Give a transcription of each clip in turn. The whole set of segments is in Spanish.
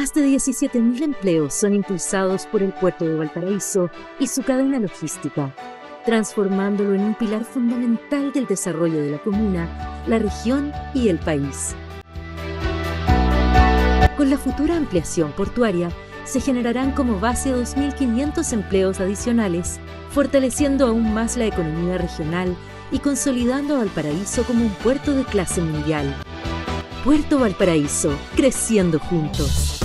Más de 17.000 empleos son impulsados por el puerto de Valparaíso y su cadena logística, transformándolo en un pilar fundamental del desarrollo de la comuna, la región y el país. Con la futura ampliación portuaria, se generarán como base 2.500 empleos adicionales, fortaleciendo aún más la economía regional y consolidando a Valparaíso como un puerto de clase mundial. Puerto Valparaíso, creciendo juntos.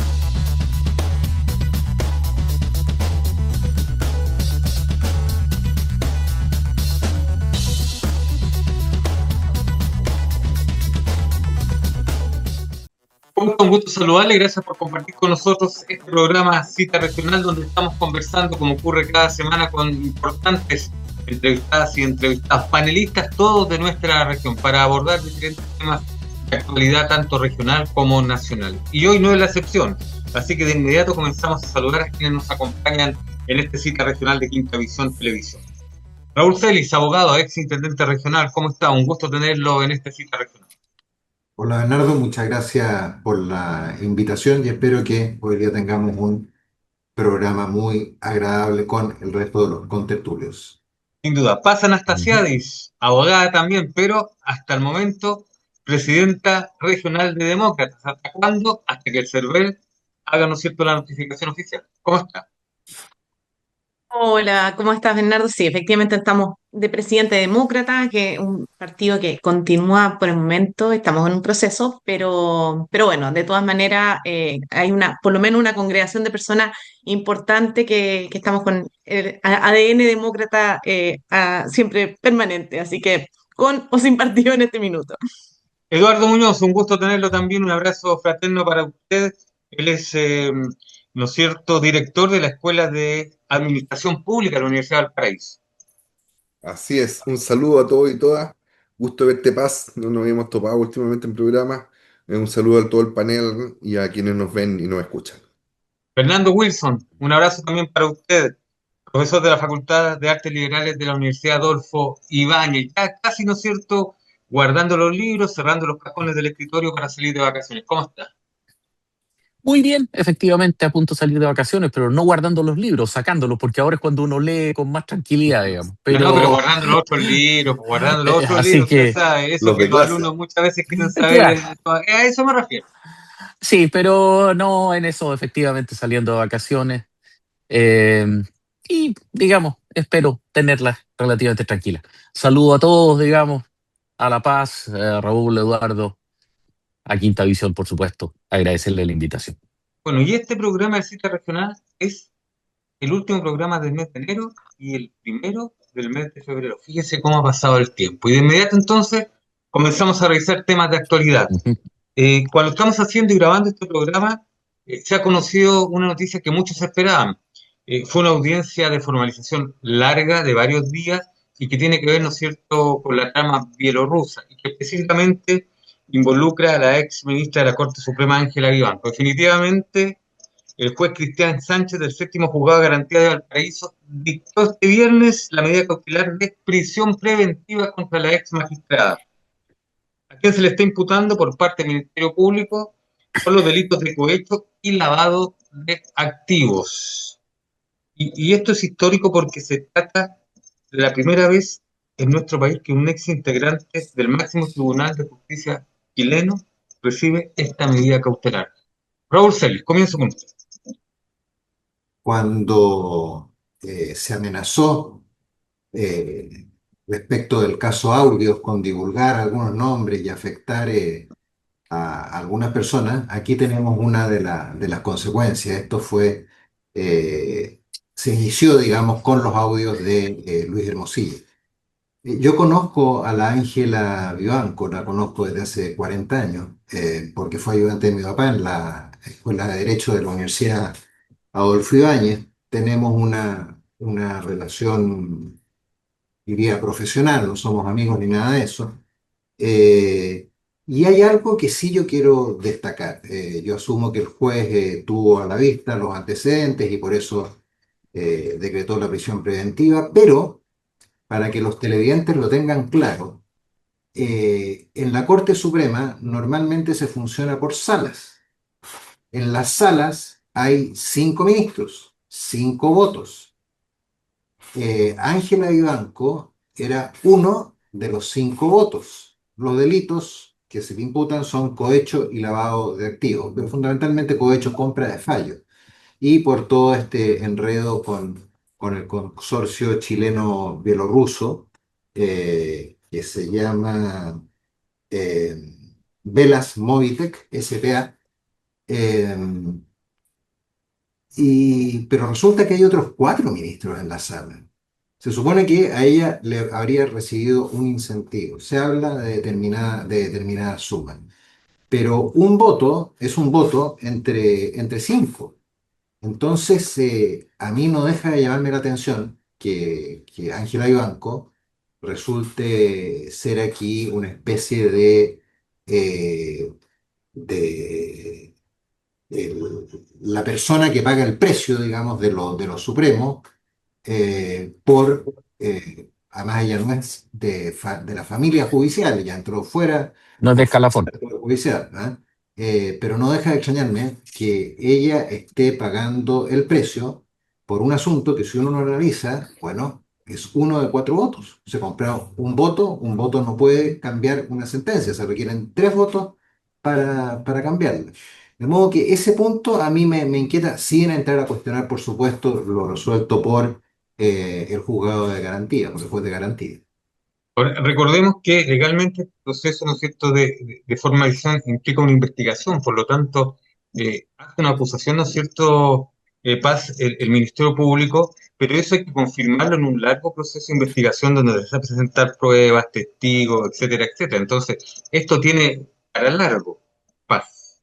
Un gusto saludarle, gracias por compartir con nosotros este programa Cita Regional, donde estamos conversando, como ocurre cada semana, con importantes entrevistadas y entrevistados, panelistas todos de nuestra región, para abordar diferentes temas de actualidad, tanto regional como nacional. Y hoy no es la excepción, así que de inmediato comenzamos a saludar a quienes nos acompañan en este Cita Regional de Quinta Visión Televisión. Raúl Celis, abogado, ex intendente regional, ¿cómo está? Un gusto tenerlo en este Cita Regional. Hola Bernardo, muchas gracias por la invitación y espero que hoy día tengamos un programa muy agradable con el resto de los contertulios. Sin duda. Paz Anastasiadis, abogada también, pero hasta el momento presidenta regional de Demócratas. ¿Hasta cuándo? Hasta que el CERVEL haga, ¿no es cierto?, la notificación oficial. ¿Cómo está? Hola, ¿cómo estás, Bernardo? Sí, efectivamente estamos de presidente demócrata, que es un partido que continúa por el momento, estamos en un proceso, pero bueno, de todas maneras hay por lo menos una congregación de personas importante que estamos con el ADN demócrata siempre permanente, así que con o sin partido en este minuto. Eduardo Muñoz, un gusto tenerlo también, un abrazo fraterno para usted. Él es, ¿no es cierto?, director de la Escuela de Administración Pública de la Universidad de Valparaíso. Así es, un saludo a todos y todas. Gusto verte, Paz. No nos habíamos topado últimamente en programa. Un saludo a todo el panel y a quienes nos ven y nos escuchan. Fernando Wilson, un abrazo también para usted, profesor de la Facultad de Artes Liberales de la Universidad Adolfo Ibáñez, ya casi, ¿no es cierto?, guardando los libros, cerrando los cajones del escritorio para salir de vacaciones. ¿Cómo está? Muy bien, efectivamente, a punto de salir de vacaciones, pero no guardando los libros, sacándolos, porque ahora es cuando uno lee con más tranquilidad, digamos. No, pero Pero guardando los otros libros, guardando los otros así libros, usted que, sabe, eso Los que de los clase. alumnos muchas veces quieren saber, claro, a eso me refiero. sí, pero no en eso, efectivamente, saliendo de vacaciones. eh, y, digamos, espero tenerlas relativamente tranquilas. Saludo a todos, digamos, a La Paz, a Raúl, Eduardo, a Quinta Visión, por supuesto, agradecerle la invitación. Bueno, y este programa de cita regional es el último programa del mes de enero y el primero del mes de febrero. Fíjese cómo ha pasado el tiempo. Y de inmediato entonces comenzamos a revisar temas de actualidad. Ujú. Cuando estamos haciendo y grabando este programa, se ha conocido una noticia que muchos esperaban. Fue una audiencia de formalización larga de varios días y que tiene que ver, ¿no es cierto?, con la trama bielorrusa y que específicamente involucra a la ex ministra de la Corte Suprema, Ángela Vivanco. Definitivamente, el juez Cristian Sánchez del séptimo juzgado de garantía de Valparaíso dictó este viernes la medida cautelar de prisión preventiva contra la ex magistrada, a quien se le está imputando por parte del Ministerio Público por los delitos de cohecho y lavado de activos. Y esto es histórico porque se trata de la primera vez en nuestro país que un ex integrante del máximo tribunal de justicia chileno recibe esta medida cautelar. Raúl Celis, comienzo con usted. Cuando se amenazó eh, respecto del caso Audios con divulgar algunos nombres y afectar a algunas personas, aquí tenemos una de las consecuencias. Se inició, digamos, con los audios de Luis Hermosilla. Yo conozco a la Ángela Vivanco, la conozco desde hace 40 años, porque fue ayudante de mi papá en la Escuela de Derecho de la Universidad Adolfo Ibáñez. Tenemos una relación, diría, profesional, no somos amigos ni nada de eso. Eh, y hay algo que sí yo quiero destacar. Yo asumo que el juez tuvo a la vista los antecedentes y por eso decretó la prisión preventiva, pero para que los televidentes lo tengan claro, en la Corte Suprema normalmente se funciona por salas. En las salas hay 5 ministros, 5 votos. Ángela Vivanco era uno de los 5 votos. Los delitos que se le imputan son cohecho y lavado de activos, pero fundamentalmente cohecho, compra de fallo. Y por todo este enredo con el consorcio chileno-bielorruso, que se llama eh, Velas Movitech, SPA, eh, pero resulta que hay otros 4 ministros en la sala. Se supone que a ella le habría recibido un incentivo. Se habla de determinada suma. Pero un voto es un voto entre 5. Entonces, a mí no deja de llamarme la atención que Ángela Vivanco resulte ser aquí una especie eh, de el- la persona que paga el precio, digamos, de lo supremo, además ella no es de la familia judicial, ella entró fuera No es de por fuera escalafón. del Poder Judicial, ¿ah? Pero no deja de extrañarme que ella esté pagando el precio por un asunto que, si uno lo analiza, bueno, es uno de 4 votos. Se compra un voto no puede cambiar una sentencia, se requieren 3 votos para cambiarla. De modo que ese punto a mí me inquieta, sin entrar a cuestionar, por supuesto, lo resuelto por el juzgado de garantía, por el juez de garantía. Ahora, recordemos que legalmente el proceso, ¿no es cierto?, de formalización implica una investigación, por lo tanto, hace una acusación, ¿no es cierto?, Paz, el Ministerio Público, pero eso hay que confirmarlo en un largo proceso de investigación donde se van a presentar pruebas, testigos, etcétera, etcétera. Entonces, esto tiene para largo, Paz.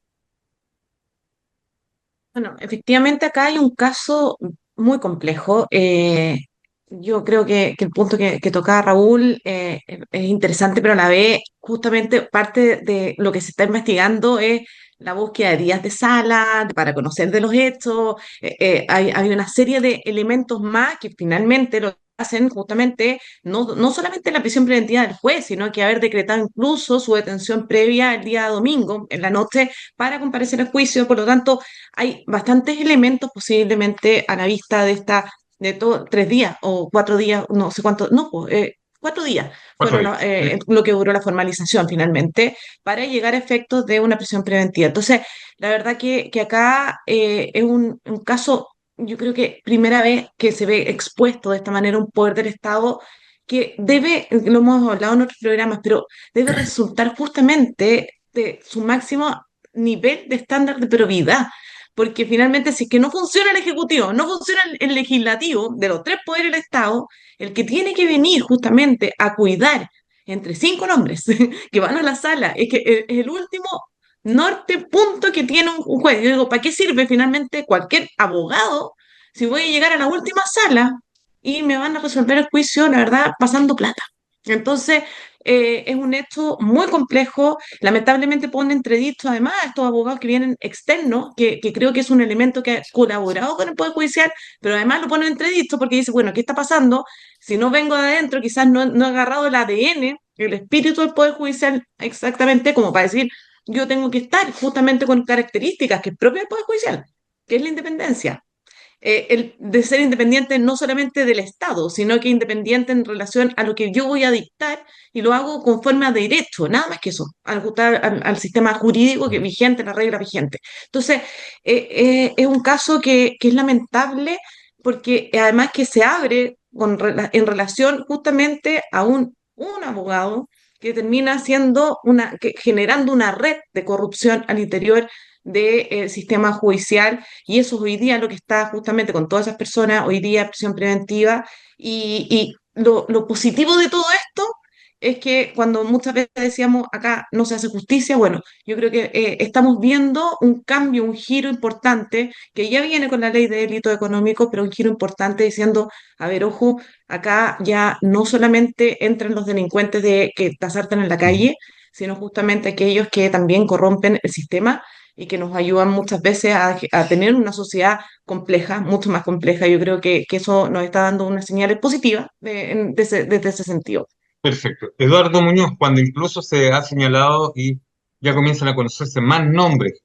Bueno, efectivamente acá hay un caso muy complejo. Yo creo que el punto que tocaba Raúl es interesante, pero a la vez justamente parte de lo que se está investigando es la búsqueda de días de sala para conocer de los hechos. Hay una serie de elementos más que finalmente lo hacen justamente no solamente la prisión preventiva del juez, sino que haber decretado incluso su detención previa el día domingo en la noche para comparecer al juicio. Por lo tanto, hay bastantes elementos posiblemente a la vista de todo, 3 días o 4 días, no sé cuánto, no, pues, 4 días Cuatro fueron días. Sí. lo que duró la formalización finalmente para llegar a efectos de una prisión preventiva. Entonces, la verdad que acá es un caso, yo creo que primera vez que se ve expuesto de esta manera un poder del Estado que debe, lo hemos hablado en otros programas, pero debe resultar justamente de su máximo nivel de estándar de probidad. Porque finalmente, si es que no funciona el Ejecutivo, no funciona el Legislativo, de los 3 poderes del Estado, el que tiene que venir justamente a cuidar entre 5 nombres que van a la sala, es que es el último norte punto que tiene un juez. Yo digo, ¿para qué sirve finalmente cualquier abogado si voy a llegar a la última sala y me van a resolver el juicio, la verdad, pasando plata? Entonces, es un hecho muy complejo. Lamentablemente pone entredicho además a estos abogados que vienen externos, que creo que es un elemento que ha colaborado con el Poder Judicial, pero además lo pone entredicho porque dice, bueno, ¿qué está pasando? Si no vengo de adentro, quizás no he agarrado el ADN, el espíritu del Poder Judicial exactamente, como para decir, yo tengo que estar justamente con características que es propia del Poder Judicial, que es la independencia. El de ser independiente no solamente del Estado, sino que independiente en relación a lo que yo voy a dictar y lo hago conforme a derecho, nada más que eso, al gustar al sistema jurídico que vigente, la regla vigente. Entonces, es un caso que es lamentable porque además que se abre en relación justamente a un abogado que termina generando una red de corrupción al interior del sistema judicial y eso hoy día lo que está justamente con todas esas personas, hoy día prisión preventiva. Y lo positivo de todo esto es que cuando muchas veces decíamos acá no se hace justicia, bueno, yo creo que estamos viendo un cambio, un giro importante que ya viene con la ley de delito económico, pero un giro importante diciendo, a ver, ojo, acá ya no solamente entran los delincuentes que te asaltan en la calle, sino justamente aquellos que también corrompen el sistema y que nos ayudan muchas veces a tener una sociedad compleja, mucho más compleja. Yo creo que eso nos está dando unas señales positivas desde ese sentido. Perfecto. Eduardo Muñoz, cuando incluso se ha señalado y ya comienzan a conocerse más nombres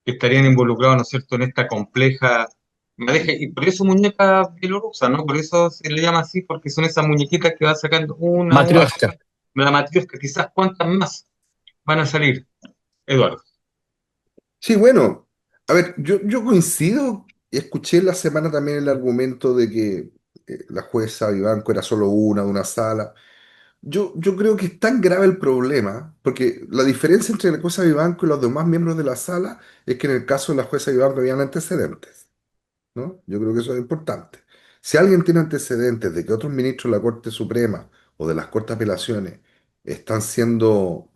que estarían involucrados, ¿no es cierto?, en esta compleja madeja. Y por eso muñeca bielorrusa, ¿no? Por eso se le llama así, porque son esas muñequitas que va sacando una a una. Matrioshka. La matrioshka, quizás cuántas más van a salir, Eduardo. Sí, bueno, a ver, yo coincido, y escuché la semana también el argumento de que la jueza Vivanco era solo una de una sala. Yo creo que es tan grave el problema, porque la diferencia entre la jueza Vivanco y los demás miembros de la sala es que en el caso de la jueza Vivanco habían antecedentes, ¿no? Yo creo que eso es importante. Si alguien tiene antecedentes de que otros ministros de la Corte Suprema o de las Cortes de Apelaciones están siendo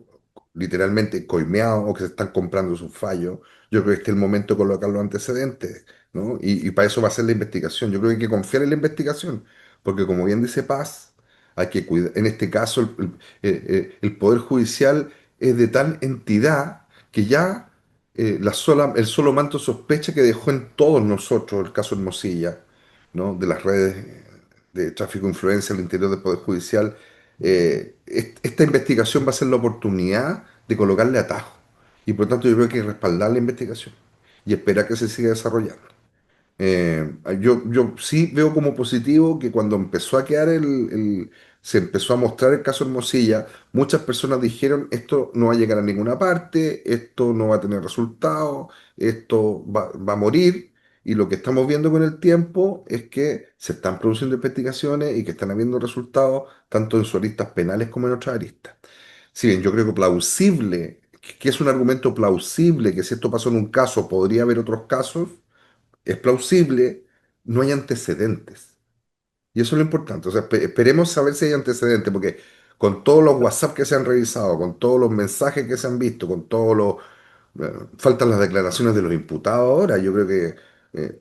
literalmente coimeados o que se están comprando sus fallos, yo creo que este es el momento de colocar los antecedentes, ¿no? Y para eso va a ser la investigación. Yo creo que hay que confiar en la investigación, porque como bien dice Paz, hay que cuidar, en este caso el Poder Judicial es de tal entidad que ya el solo manto de sospecha que dejó en todos nosotros el caso Hermosilla, ¿no? De las redes de tráfico de influencia al interior del Poder Judicial, esta investigación va a ser la oportunidad de colocarle atajo. Y por tanto yo creo que hay que respaldar la investigación y esperar que se siga desarrollando. Yo sí veo como positivo que cuando empezó a quedar se empezó a mostrar el caso Hermosilla, muchas personas dijeron, esto no va a llegar a ninguna parte, esto no va a tener resultados, esto va a morir. Y lo que estamos viendo con el tiempo es que se están produciendo investigaciones y que están habiendo resultados tanto en sus aristas penales como en otras aristas. Si bien yo creo que plausible, que es un argumento plausible, que si esto pasó en un caso, podría haber otros casos, es plausible, no hay antecedentes. Y eso es lo importante. O sea, esperemos saber si hay antecedentes, porque con todos los WhatsApp que se han revisado, con todos los mensajes que se han visto, con todos los... faltan las declaraciones de los imputados ahora. Yo creo que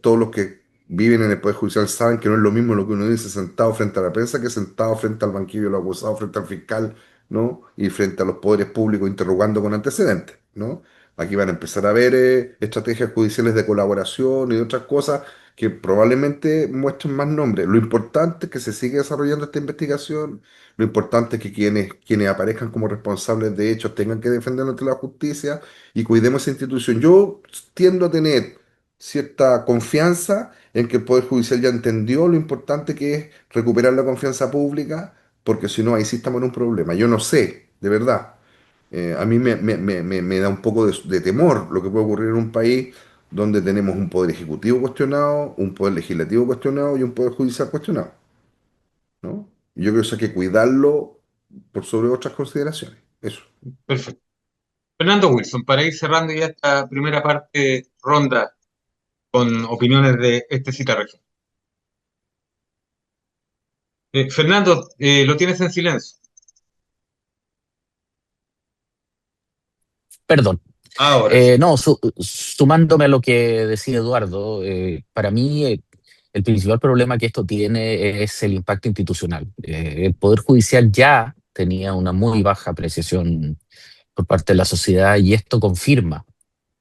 todos los que viven en el Poder Judicial saben que no es lo mismo lo que uno dice sentado frente a la prensa que sentado frente al banquillo de los acusados, frente al fiscal, ¿no? Y frente a los poderes públicos interrogando con antecedentes, ¿no? Aquí van a empezar a haber estrategias judiciales de colaboración y otras cosas que probablemente muestren más nombres. Lo importante es que se siga desarrollando esta investigación. Lo importante es que quienes aparezcan como responsables de hechos tengan que defenderlo ante la justicia y cuidemos esa institución. Yo tiendo a tener cierta confianza en que el Poder Judicial ya entendió lo importante que es recuperar la confianza pública, porque si no, ahí sí estamos en un problema. Yo no sé, de verdad. A mí me da un poco de temor lo que puede ocurrir en un país donde tenemos un poder ejecutivo cuestionado, un poder legislativo cuestionado y un poder judicial cuestionado, ¿no? Y yo creo que eso hay que cuidarlo por sobre otras consideraciones. Eso. Perfecto. Fernando Wilson, para ir cerrando ya esta primera parte ronda con opiniones de este cita región. Fernando, lo tienes en silencio. Perdón. Ahora sí. No, sumándome a lo que decía Eduardo, para mí el principal problema que esto tiene es el impacto institucional. El Poder Judicial ya tenía una muy baja apreciación por parte de la sociedad y esto confirma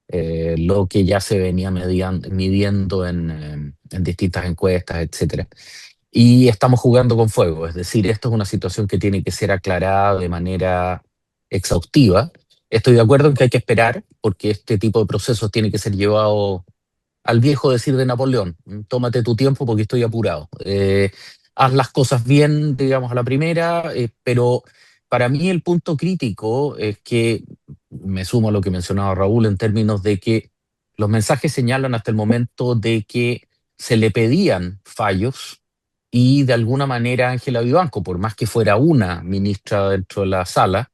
lo que ya se venía midiendo en distintas encuestas, etcétera. Y estamos jugando con fuego, es decir, esto es una situación que tiene que ser aclarada de manera exhaustiva. Estoy de acuerdo en que hay que esperar, porque este tipo de procesos tiene que ser llevado al viejo decir de Napoleón: tómate tu tiempo porque estoy apurado. Haz las cosas bien, digamos, a la primera, pero para mí el punto crítico es que, me sumo a lo que mencionaba Raúl en términos de que los mensajes señalan hasta el momento de que se le pedían fallos y de alguna manera Ángela Vivanco, por más que fuera una ministra dentro de la sala,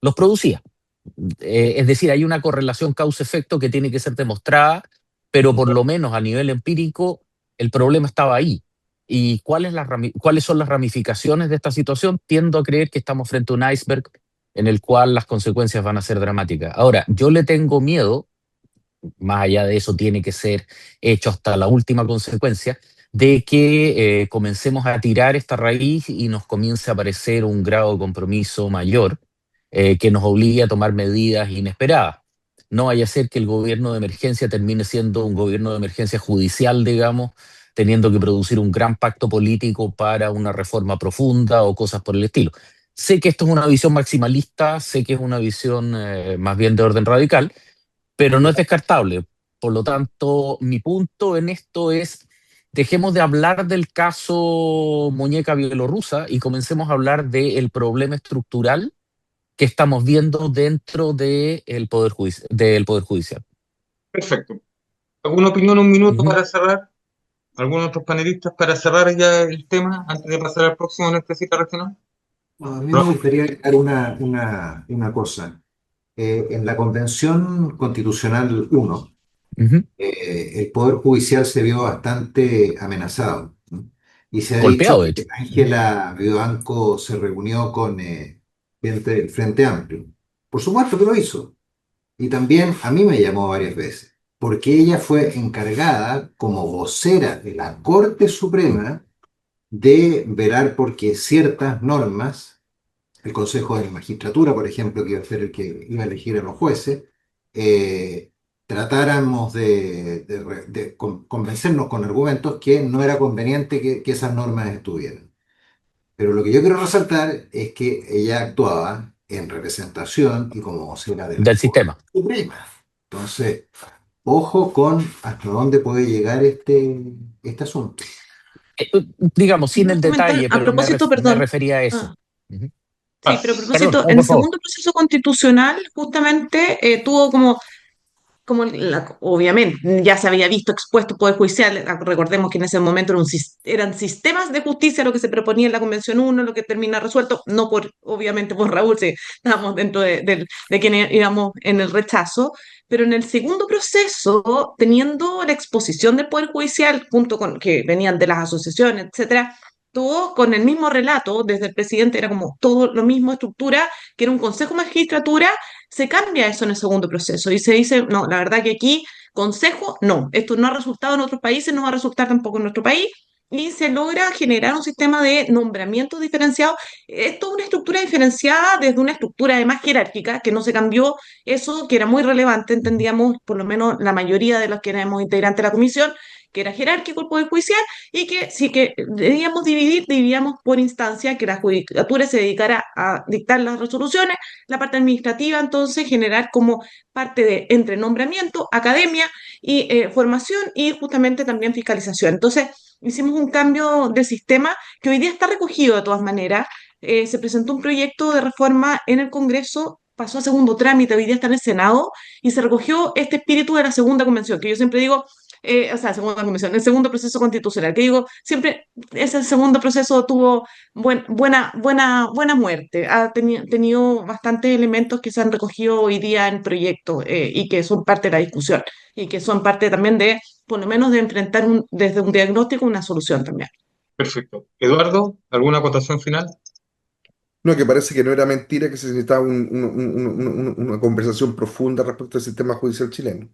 los producía. Es decir, hay una correlación causa-efecto que tiene que ser demostrada, pero por lo menos a nivel empírico el problema estaba ahí. ¿Y cuáles son las ramificaciones de esta situación? Tiendo a creer que estamos frente a un iceberg en el cual las consecuencias van a ser dramáticas. Ahora, yo le tengo miedo, más allá de eso tiene que ser hecho hasta la última consecuencia, de que comencemos a tirar esta raíz y nos comience a aparecer un grado de compromiso mayor que nos obligue a tomar medidas inesperadas. No vaya a ser que el gobierno de emergencia termine siendo un gobierno de emergencia judicial, digamos, teniendo que producir un gran pacto político para una reforma profunda o cosas por el estilo. Sé que esto es una visión maximalista, sé que es una visión más bien de orden radical, pero no es descartable. Por lo tanto, mi punto en esto es, dejemos de hablar del caso muñeca bielorrusa y comencemos a hablar del problema estructural que estamos viendo dentro del Poder Judicial. Perfecto. ¿Alguna opinión, un minuto Ujú. para cerrar? ¿Algunos otros panelistas para cerrar ya el tema antes de pasar al próximo en esta cita regional? A mí me No. gustaría agregar una cosa. En la Convención Constitucional 1, Ujú. el Poder Judicial se vio bastante amenazado, ¿no? Y se ha dicho Golpeado, de que hecho. Ángela Vivanco se reunió con gente del Frente Amplio. Por supuesto que lo hizo. Y también a mí me llamó varias veces, porque ella fue encargada como vocera de la Corte Suprema de velar porque ciertas normas, el Consejo de la Magistratura, por ejemplo, que iba a ser el que iba a elegir a los jueces, eh, tratáramos de convencernos con argumentos que no era conveniente que esas normas estuvieran. Pero lo que yo quiero resaltar es que ella actuaba en representación y como vocera de la Del Corte sistema. Suprema. Entonces, ojo con hasta dónde puede llegar este asunto. Digamos, sin Quiero el comentar detalle, a pero propósito, me perdón. refería a eso. Ah, Ujú. sí, pero a Perdón, propósito, no, en el por favor. segundo proceso constitucional, justamente tuvo obviamente ya se había visto expuesto el Poder Judicial, recordemos que en ese momento eran sistemas de justicia lo que se proponía en la Convención 1, lo que termina resuelto, no obviamente por Raúl, si estábamos dentro de quienes íbamos en el rechazo, pero en el segundo proceso, teniendo la exposición del Poder Judicial, junto con que venían de las asociaciones, etcétera, todo con el mismo relato, desde el presidente era como todo lo mismo estructura, que era un Consejo de Magistratura, se cambia eso en el segundo proceso y se dice, no, la verdad que aquí, consejo, no, esto no ha resultado en otros países, no va a resultar tampoco en nuestro país, y se logra generar un sistema de nombramiento diferenciado. Esto es una estructura diferenciada desde una estructura además jerárquica, que no se cambió eso, que era muy relevante, entendíamos, por lo menos la mayoría de los que éramos integrantes de la comisión, que era jerárquico el Poder Judicial, y que sí que debíamos dividíamos por instancia, que la judicatura se dedicara a dictar las resoluciones, la parte administrativa, entonces, generar como parte de entre nombramiento, academia y formación y justamente también fiscalización. Entonces, hicimos un cambio de sistema que hoy día está recogido de todas maneras. Se presentó un proyecto de reforma en el Congreso, pasó a segundo trámite, hoy día está en el Senado y se recogió este espíritu de la segunda convención, que yo siempre digo, o sea, segunda convención, el segundo proceso constitucional, que digo, siempre ese segundo proceso tuvo buena muerte. Ha tenido bastantes elementos que se han recogido hoy día en el proyecto y que son parte de la discusión y que son parte también de, por lo menos, de enfrentar desde un diagnóstico una solución también. Perfecto. Eduardo, ¿alguna acotación final? No, que parece que no era mentira que se necesitaba una conversación profunda respecto al sistema judicial chileno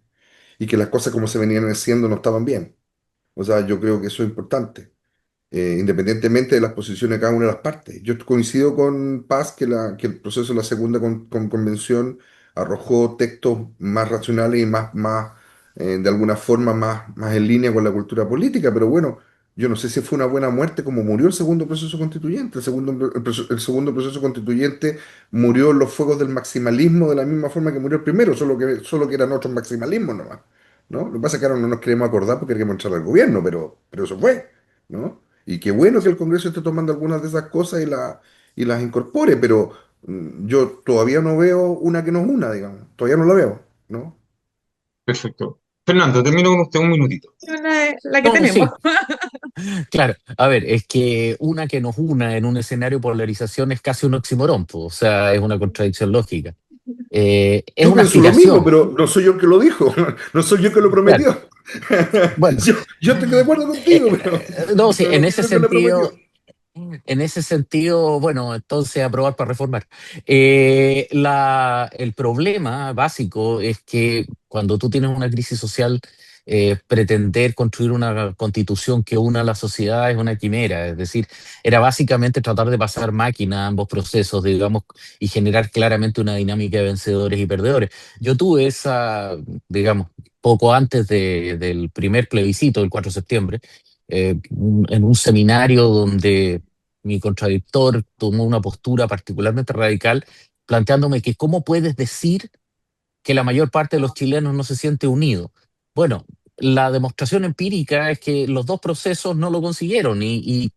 y que las cosas como se venían haciendo no estaban bien. O sea, yo creo que eso es importante, independientemente de las posiciones de cada una de las partes. Yo coincido con Paz que el proceso de la segunda convención arrojó textos más racionales y de alguna forma, más en línea con la cultura política, pero bueno, yo no sé si fue una buena muerte como murió el segundo proceso constituyente. El segundo proceso constituyente murió en los fuegos del maximalismo de la misma forma que murió el primero, solo que eran otros maximalismos nomás. ¿No? Lo que pasa es que ahora no nos queremos acordar porque queremos entrar al gobierno, pero eso fue. ¿No? Y qué bueno que el Congreso esté tomando algunas de esas cosas y las incorpore, pero yo todavía no veo una que nos una, digamos. Todavía no la veo, ¿no? Perfecto. Fernando, termino con usted un minutito. La que No, tenemos. sí, claro. A ver, es que una que nos una en un escenario de polarización es casi un oxímoron, po, o sea, es una contradicción lógica. Es Yo una pienso lo mismo, aspiración, pero no soy yo el que lo dijo, no soy yo el que lo claro. prometió. Bueno, Yo estoy de acuerdo contigo, no, sí, pero no soy yo el que lo prometió. en ese sentido, bueno, entonces aprobar para reformar. El problema básico es que cuando tú tienes una crisis social, pretender construir una constitución que una a la sociedad es una quimera, es decir, era básicamente tratar de pasar máquina a ambos procesos, digamos, y generar claramente una dinámica de vencedores y perdedores. Yo tuve esa, digamos, poco antes del primer plebiscito, el 4 de septiembre, en un seminario donde mi contradictor tomó una postura particularmente radical, planteándome que cómo puedes decir que la mayor parte de los chilenos no se siente unido. Bueno, la demostración empírica es que los dos procesos no lo consiguieron y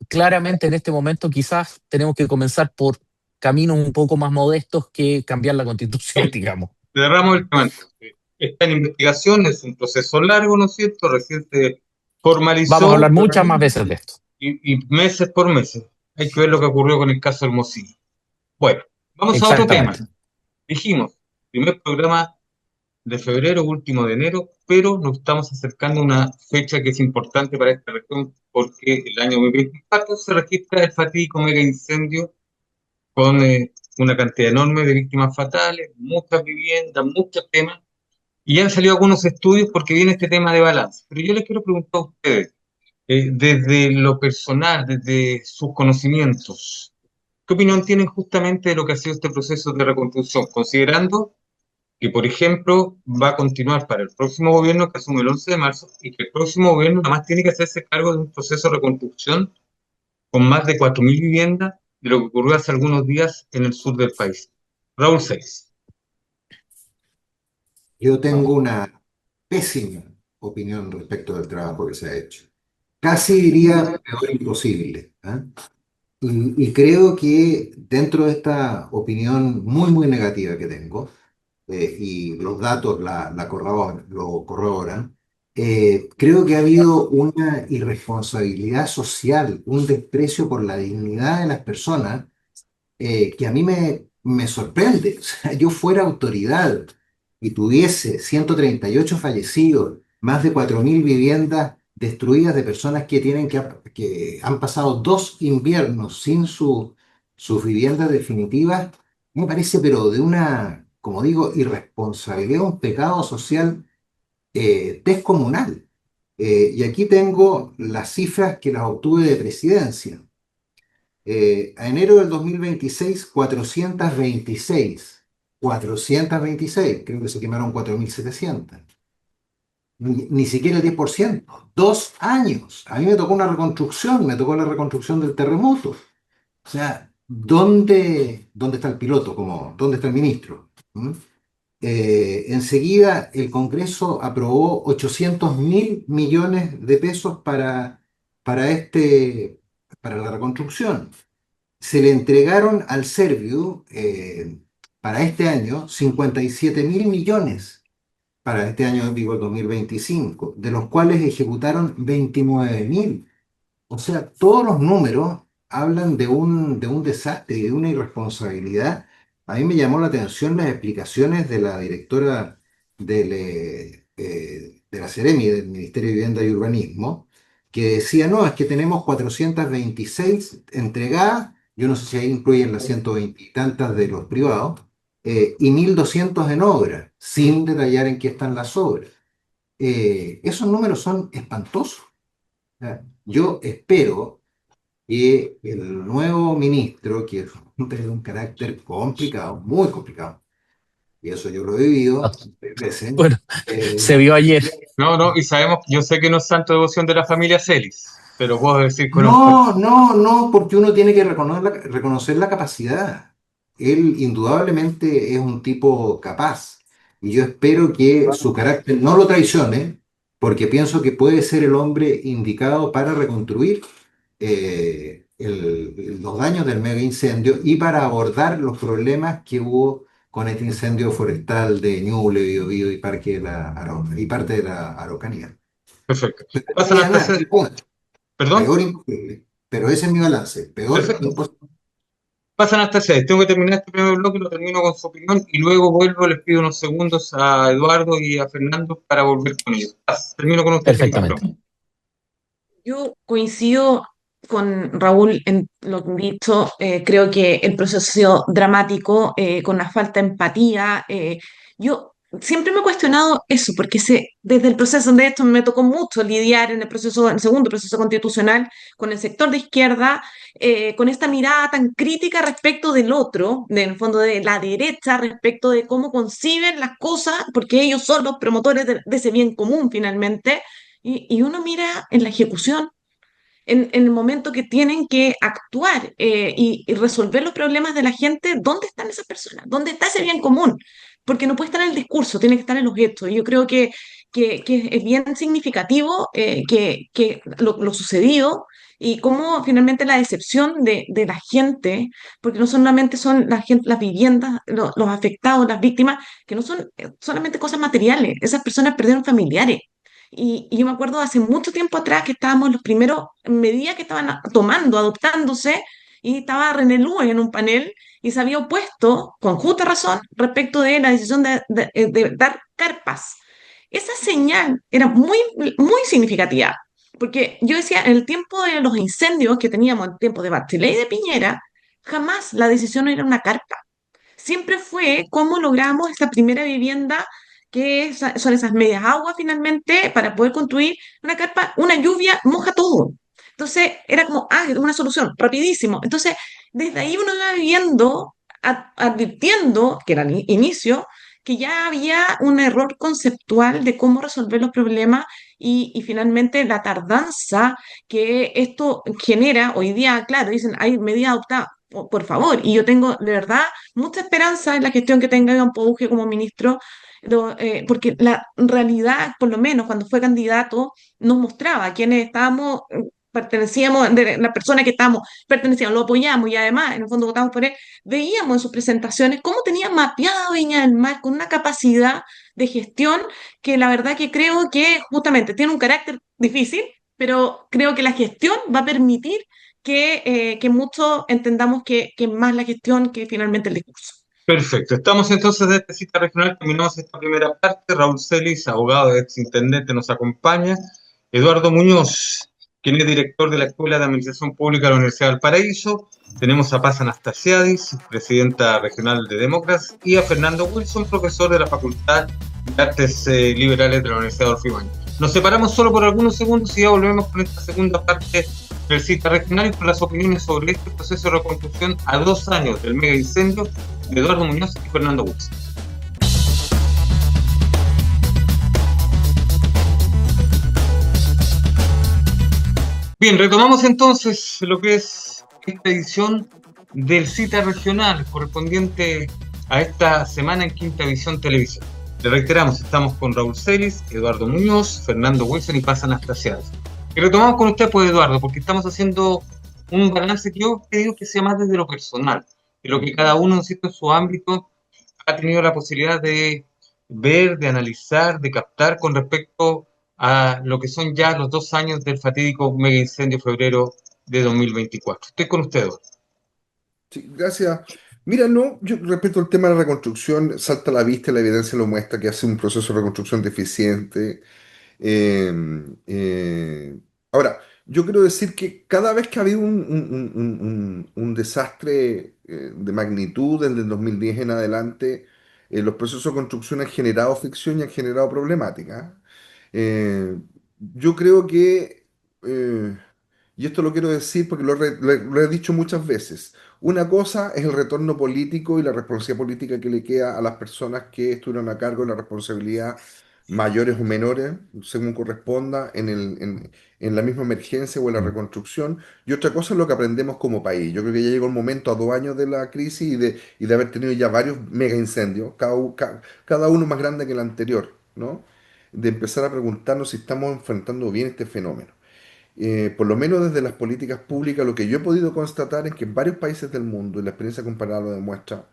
claramente en este momento quizás tenemos que comenzar por caminos un poco más modestos que cambiar la constitución, digamos. Cerramos el tema entonces. Está en investigación, es un proceso largo, ¿no es cierto? Recién se Vamos a formalizó hablar muchas más veces de esto. y meses por meses. Hay que ver lo que ocurrió con el caso Hermosillo. Bueno, vamos a otro tema. Exactamente. Dijimos, primer programa de febrero, último de enero, pero nos estamos acercando a una fecha que es importante para esta región porque el año 2024 se registra el fatídico mega incendio con una cantidad enorme de víctimas fatales, muchas viviendas, muchos temas, y han salido algunos estudios porque viene este tema de balance. Pero yo les quiero preguntar a ustedes, desde lo personal, desde sus conocimientos, ¿qué opinión tienen justamente de lo que ha sido este proceso de reconstrucción, considerando que, por ejemplo, va a continuar para el próximo gobierno que asume el 11 de marzo y que el próximo gobierno además tiene que hacerse cargo de un proceso de reconstrucción con más de 4.000 viviendas de lo que ocurrió hace algunos días en el sur del país? Raúl Seix. Yo tengo una pésima opinión respecto del trabajo que se ha hecho. Casi diría peor imposible. ¿Ah? Y creo que dentro de esta opinión muy, muy negativa que tengo, y los datos lo corroboran, creo que ha habido una irresponsabilidad social, un desprecio por la dignidad de las personas que a mí me sorprende. O sea, yo fuera autoridad y tuviese 138 fallecidos, más de 4.000 viviendas destruidas de personas que han pasado 2 inviernos sin sus viviendas definitivas, me parece, pero de una, como digo, irresponsabilidad, un pecado social descomunal. Y aquí tengo las cifras que las obtuve de presidencia. A enero del 2026, 426, creo que se quemaron 4.700. Ni siquiera el 10%. 2 años. A mí me tocó una reconstrucción, me tocó la reconstrucción del terremoto. O sea, ¿dónde está el piloto? ¿Dónde está el ministro? ¿Mm? Enseguida el Congreso aprobó 800.000 millones de pesos para la reconstrucción. Se le entregaron al Serviu para este año 57.000 millones, para este año, digo, el 2025, de los cuales ejecutaron 29.000. O sea, todos los números hablan de un desastre y de una irresponsabilidad. A mí me llamó la atención las explicaciones de la directora de la Seremi, del Ministerio de Vivienda y Urbanismo, que decía, no, es que tenemos 426 entregadas, yo no sé si ahí incluyen las 120 y tantas de los privados, y 1.200 en obra, sin detallar en qué están las obras. Esos números son espantosos. Yo espero que el nuevo ministro, que es un carácter complicado, muy complicado, y eso yo lo he vivido veces, Bueno, se vio ayer. No, no, y sabemos, yo sé que no es santo devoción de la familia Celis, pero puedo decir con no, no, no, porque uno tiene que reconocer la capacidad. Él indudablemente es un tipo capaz y yo espero que su carácter no lo traicione, porque pienso que puede ser el hombre indicado para reconstruir los daños del mega incendio y para abordar los problemas que hubo con este incendio forestal de Ñuble, Biobío y y parte de la Araucanía. perfecto. Pero no Pasan tenía hasta nada, ese, punto. perdón, Peor imposible. Pero ese es mi balance. Peor perfecto. imposible. Pasan hasta ese. Tengo que terminar este primer bloque, lo termino con su opinión y luego vuelvo, les pido unos segundos a Eduardo y a Fernando para volver con ellos. Termino con usted, Fernando. Perfectamente. Yo coincido con Raúl en lo dicho. Creo que el proceso ha sido dramático, con una falta de empatía. Yo siempre me he cuestionado eso, porque desde el proceso, de esto me tocó mucho lidiar en en el segundo proceso constitucional con el sector de izquierda, con esta mirada tan crítica respecto del otro, en el fondo de la derecha, respecto de cómo conciben las cosas, porque ellos son los promotores de ese bien común finalmente. Y uno mira en la ejecución, en el momento que tienen que actuar, y resolver los problemas de la gente, ¿dónde están esas personas? ¿Dónde está ese bien común? Porque no puede estar en el discurso, tiene que estar en los hechos. Y yo creo que que es bien significativo que lo sucedido y cómo finalmente la decepción de la gente, porque no solamente son la gente, las viviendas, los afectados, las víctimas, que no son solamente cosas materiales, esas personas perdieron familiares. Y yo me acuerdo hace mucho tiempo atrás que estábamos en los primeros medidas que estaban tomando, adoptándose, y estaba René Lues en un panel y se había opuesto, con justa razón, respecto de la decisión de dar carpas. Esa señal era muy significativa, porque yo decía, en el tiempo de los incendios que teníamos, en el tiempo de Bachelet y de Piñera, jamás la decisión era una carpa. Siempre fue cómo logramos esa primera vivienda son esas medias aguas finalmente para poder construir una carpa, una lluvia moja todo. Entonces era como, una solución, rapidísimo. Entonces, desde ahí uno iba viendo, advirtiendo, que era el inicio, que ya había un error conceptual de cómo resolver los problemas y finalmente la tardanza que esto genera hoy día, claro, dicen, hay medidas adoptadas, por favor, y yo tengo de verdad mucha esperanza en la gestión que tenga Iván Pouge como ministro, porque la realidad, por lo menos cuando fue candidato, nos mostraba quiénes estábamos, pertenecíamos, de la persona que estábamos, pertenecíamos, lo apoyamos y además, en el fondo, votamos por él, veíamos en sus presentaciones cómo tenía mapeada Viña del Mar con una capacidad de gestión que la verdad que creo que justamente tiene un carácter difícil, pero creo que la gestión va a permitir que muchos entendamos que es más la gestión que finalmente el discurso. Perfecto. Estamos entonces de esta cita regional, terminamos esta primera parte. Raúl Celis, abogado, exintendente, nos acompaña. Eduardo Muñoz, quien es director de la Escuela de Administración Pública de la Universidad del Paraíso. Tenemos a Paz Anastasiadis, presidenta regional de Demócratas, y a Fernando Wilson, profesor de la Facultad de Artes Liberales de la Universidad de Adolfo Ibáñez. Nos separamos solo por algunos segundos y ya volvemos con esta segunda parte del cita regional y con las opiniones sobre este proceso de reconstrucción a 2 años del mega incendio de Eduardo Muñoz y Fernando Wilson. Bien, retomamos entonces lo que es esta edición del cita regional correspondiente a esta semana en Quinta Visión Televisión. Le reiteramos, estamos con Raúl Celis, Eduardo Muñoz, Fernando Wilson y Paz Anastasiadis. Y retomamos con usted, pues, Eduardo, porque estamos haciendo un balance que yo creo que sea más desde lo personal, de lo que cada uno, en su ámbito ha tenido la posibilidad de ver, de analizar, de captar con respecto a lo que son ya los 2 años del fatídico mega incendio febrero de 2024. Estoy con usted, Eduardo. Sí, gracias. Mira, no, yo respecto al tema de la reconstrucción, salta a la vista y la evidencia lo muestra que hace un proceso de reconstrucción deficiente. Eh, Ahora, yo quiero decir que cada vez que ha habido un desastre de magnitud desde el 2010 en adelante, los procesos de construcción han generado fricción y han generado problemáticas. Eh, yo creo que, eh, y esto lo quiero decir porque lo he dicho muchas veces, una cosa es el retorno político y la responsabilidad política que le queda a las personas que estuvieron a cargo de la responsabilidad, mayores o menores, según corresponda, en la misma emergencia o en la reconstrucción. Y otra cosa es lo que aprendemos como país. Yo creo que ya llegó el momento, a 2 años de la crisis y de haber tenido ya varios mega incendios, cada uno más grande que el anterior, ¿no? De empezar a preguntarnos si estamos enfrentando bien este fenómeno. Por lo menos desde las políticas públicas, lo que yo he podido constatar es que en varios países del mundo, y la experiencia comparada lo demuestra,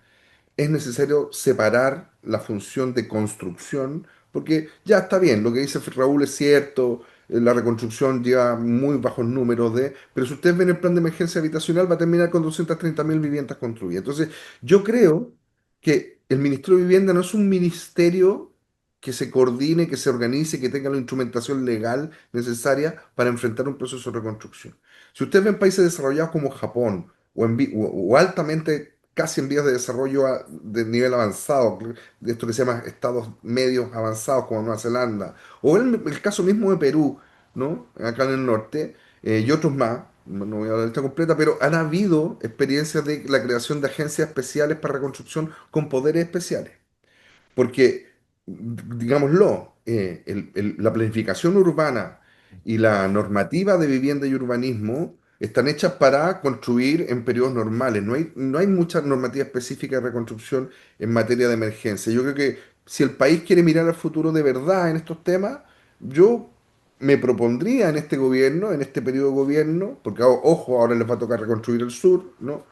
es necesario separar la función de construcción, porque ya está bien, lo que dice Raúl es cierto, la reconstrucción lleva muy bajos números pero si ustedes ven el plan de emergencia habitacional va a terminar con 230.000 viviendas construidas. Entonces, yo creo que el Ministerio de Vivienda no es un ministerio que se coordine, que se organice, que tenga la instrumentación legal necesaria para enfrentar un proceso de reconstrucción. Si ustedes ven países desarrollados como Japón o altamente casi en vías de desarrollo de nivel avanzado, de esto que se llama estados medios avanzados como Nueva Zelanda, o el caso mismo de Perú, ¿no? Acá en el norte, y otros más, no voy a dar la lista completa, pero han habido experiencias de la creación de agencias especiales para reconstrucción con poderes especiales. Porque, digámoslo, la planificación urbana y la normativa de vivienda y urbanismo están hechas para construir en periodos normales. No hay mucha normativa específica de reconstrucción en materia de emergencia. Yo creo que si el país quiere mirar al futuro de verdad en estos temas, yo me propondría en este gobierno, en este periodo de gobierno, porque ojo, ahora les va a tocar reconstruir el sur, ¿no?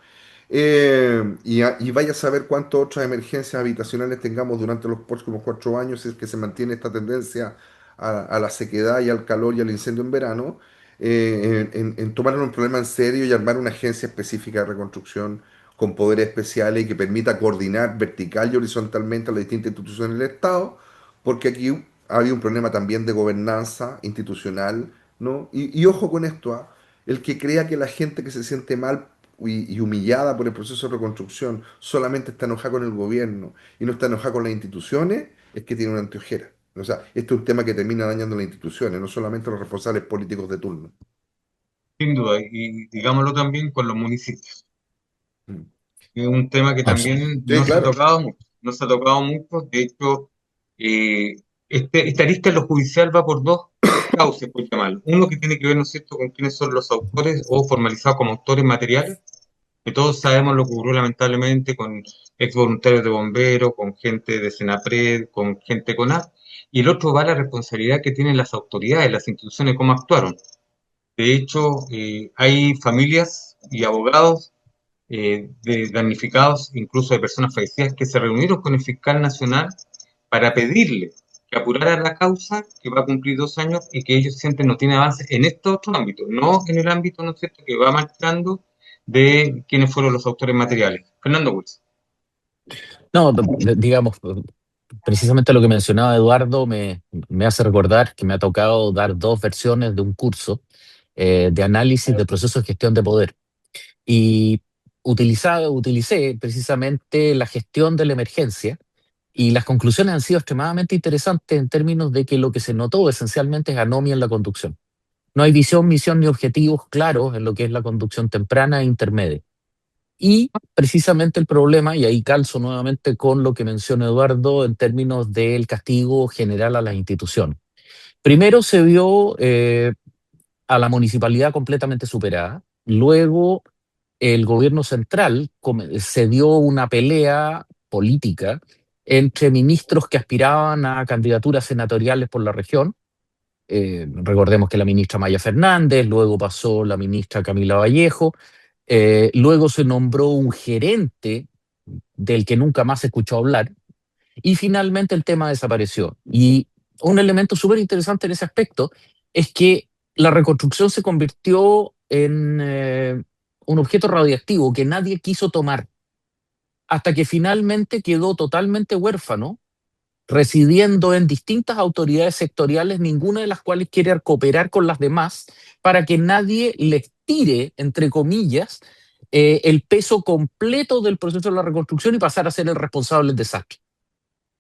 Y vaya a saber cuántas otras emergencias habitacionales tengamos durante los próximos 4 años, si es que se mantiene esta tendencia a la sequedad y al calor y al incendio en verano, en tomar un problema en serio y armar una agencia específica de reconstrucción con poderes especiales y que permita coordinar vertical y horizontalmente a las distintas instituciones del Estado, porque aquí ha habido un problema también de gobernanza institucional, ¿no? Y ojo con esto, ¿ah? El que crea que la gente que se siente mal y humillada por el proceso de reconstrucción solamente está enojada con el gobierno y no está enojada con las instituciones, es que tiene una anteojera. O sea, este es un tema que termina dañando las instituciones, no solamente los responsables políticos de turno. Sin duda, y digámoslo también con los municipios. Mm. Es un tema que Abs- también Sí, no se ha claro. tocado mucho, no se ha tocado mucho. De hecho, esta lista en lo judicial va por dos cauces, por llamarlo. Uno que tiene que ver, ¿no es cierto?, con quiénes son los autores o formalizados como autores materiales, que todos sabemos lo que ocurrió lamentablemente con ex voluntarios de bomberos, con gente de Senapred, con gente con AP, y el otro va a la responsabilidad que tienen las autoridades, las instituciones, cómo actuaron. De hecho, hay familias y abogados de damnificados, incluso de personas fallecidas, que se reunieron con el fiscal nacional para pedirle que apurara la causa, que va a cumplir 2 años y que ellos sienten no tiene avance en este otro ámbito, no en el ámbito, ¿no es cierto?, que va marchando de quiénes fueron los autores materiales. Fernando Wilson. No, digamos, precisamente lo que mencionaba Eduardo me hace recordar que me ha tocado dar dos versiones de un curso de análisis de procesos de gestión de poder. Y utilicé precisamente la gestión de la emergencia y las conclusiones han sido extremadamente interesantes en términos de que lo que se notó esencialmente es anomia en la conducción. No hay visión, misión ni objetivos claros en lo que es la conducción temprana e intermedia. Y precisamente el problema, y ahí calzo nuevamente con lo que menciona Eduardo en términos del castigo general a las instituciones. Primero se vio a la municipalidad completamente superada, luego el gobierno central se dio una pelea política entre ministros que aspiraban a candidaturas senatoriales por la región. Recordemos que la ministra Maya Fernández, luego pasó la ministra Camila Vallejo, luego se nombró un gerente del que nunca más se escuchó hablar, y finalmente el tema desapareció. Y un elemento súper interesante en ese aspecto es que la reconstrucción se convirtió en un objeto radioactivo que nadie quiso tomar, hasta que finalmente quedó totalmente huérfano, residiendo en distintas autoridades sectoriales, ninguna de las cuales quiere cooperar con las demás para que nadie les tire, entre comillas, el peso completo del proceso de la reconstrucción y pasar a ser el responsable del desastre.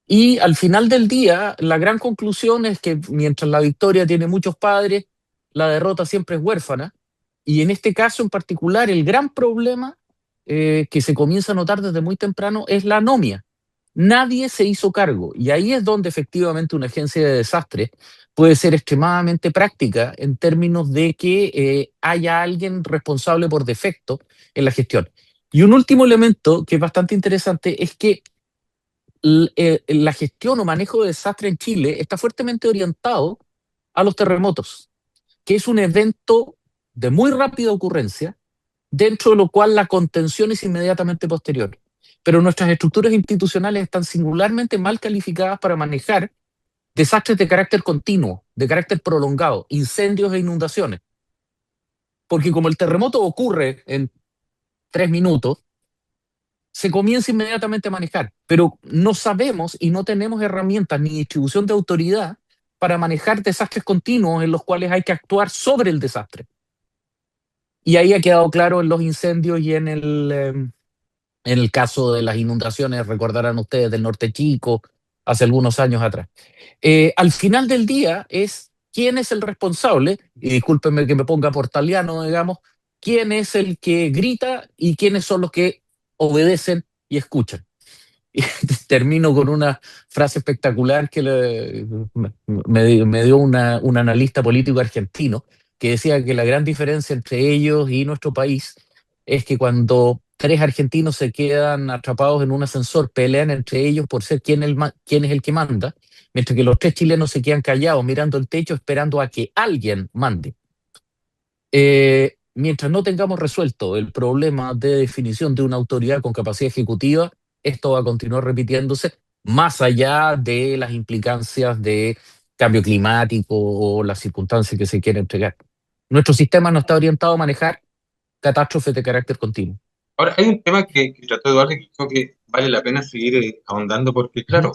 Y al final del día, la gran conclusión es que mientras la victoria tiene muchos padres, la derrota siempre es huérfana. Y en este caso en particular, el gran problema que se comienza a notar desde muy temprano es la anomia. Nadie se hizo cargo. Y ahí es donde efectivamente una agencia de desastre puede ser extremadamente práctica en términos de que haya alguien responsable por defecto en la gestión. Y un último elemento que es bastante interesante es que la gestión o manejo de desastre en Chile está fuertemente orientado a los terremotos, que es un evento de muy rápida ocurrencia, dentro de lo cual la contención es inmediatamente posterior. Pero nuestras estructuras institucionales están singularmente mal calificadas para manejar desastres de carácter continuo, de carácter prolongado, incendios e inundaciones. Porque como el terremoto ocurre en 3 minutos, se comienza inmediatamente a manejar, pero no sabemos y no tenemos herramientas ni distribución de autoridad para manejar desastres continuos en los cuales hay que actuar sobre el desastre. Y ahí ha quedado claro en los incendios y en el caso de las inundaciones, recordarán ustedes del Norte Chico, hace algunos años atrás. Al final del día es quién es el responsable, y discúlpenme que me ponga portaliano, digamos, quién es el que grita y quiénes son los que obedecen y escuchan. Y termino con una frase espectacular que me dio un analista político argentino que decía que la gran diferencia entre ellos y nuestro país es que cuando tres argentinos se quedan atrapados en un ascensor, pelean entre ellos por ser quién es el que manda, mientras que los tres chilenos se quedan callados, mirando el techo, esperando a que alguien mande. Mientras no tengamos resuelto el problema de definición de una autoridad con capacidad ejecutiva, esto va a continuar repitiéndose, más allá de las implicancias de cambio climático o las circunstancias que se quieren entregar. Nuestro sistema no está orientado a manejar catástrofes de carácter continuo. Ahora, hay un tema que trató Eduardo y que creo que vale la pena seguir ahondando porque, claro,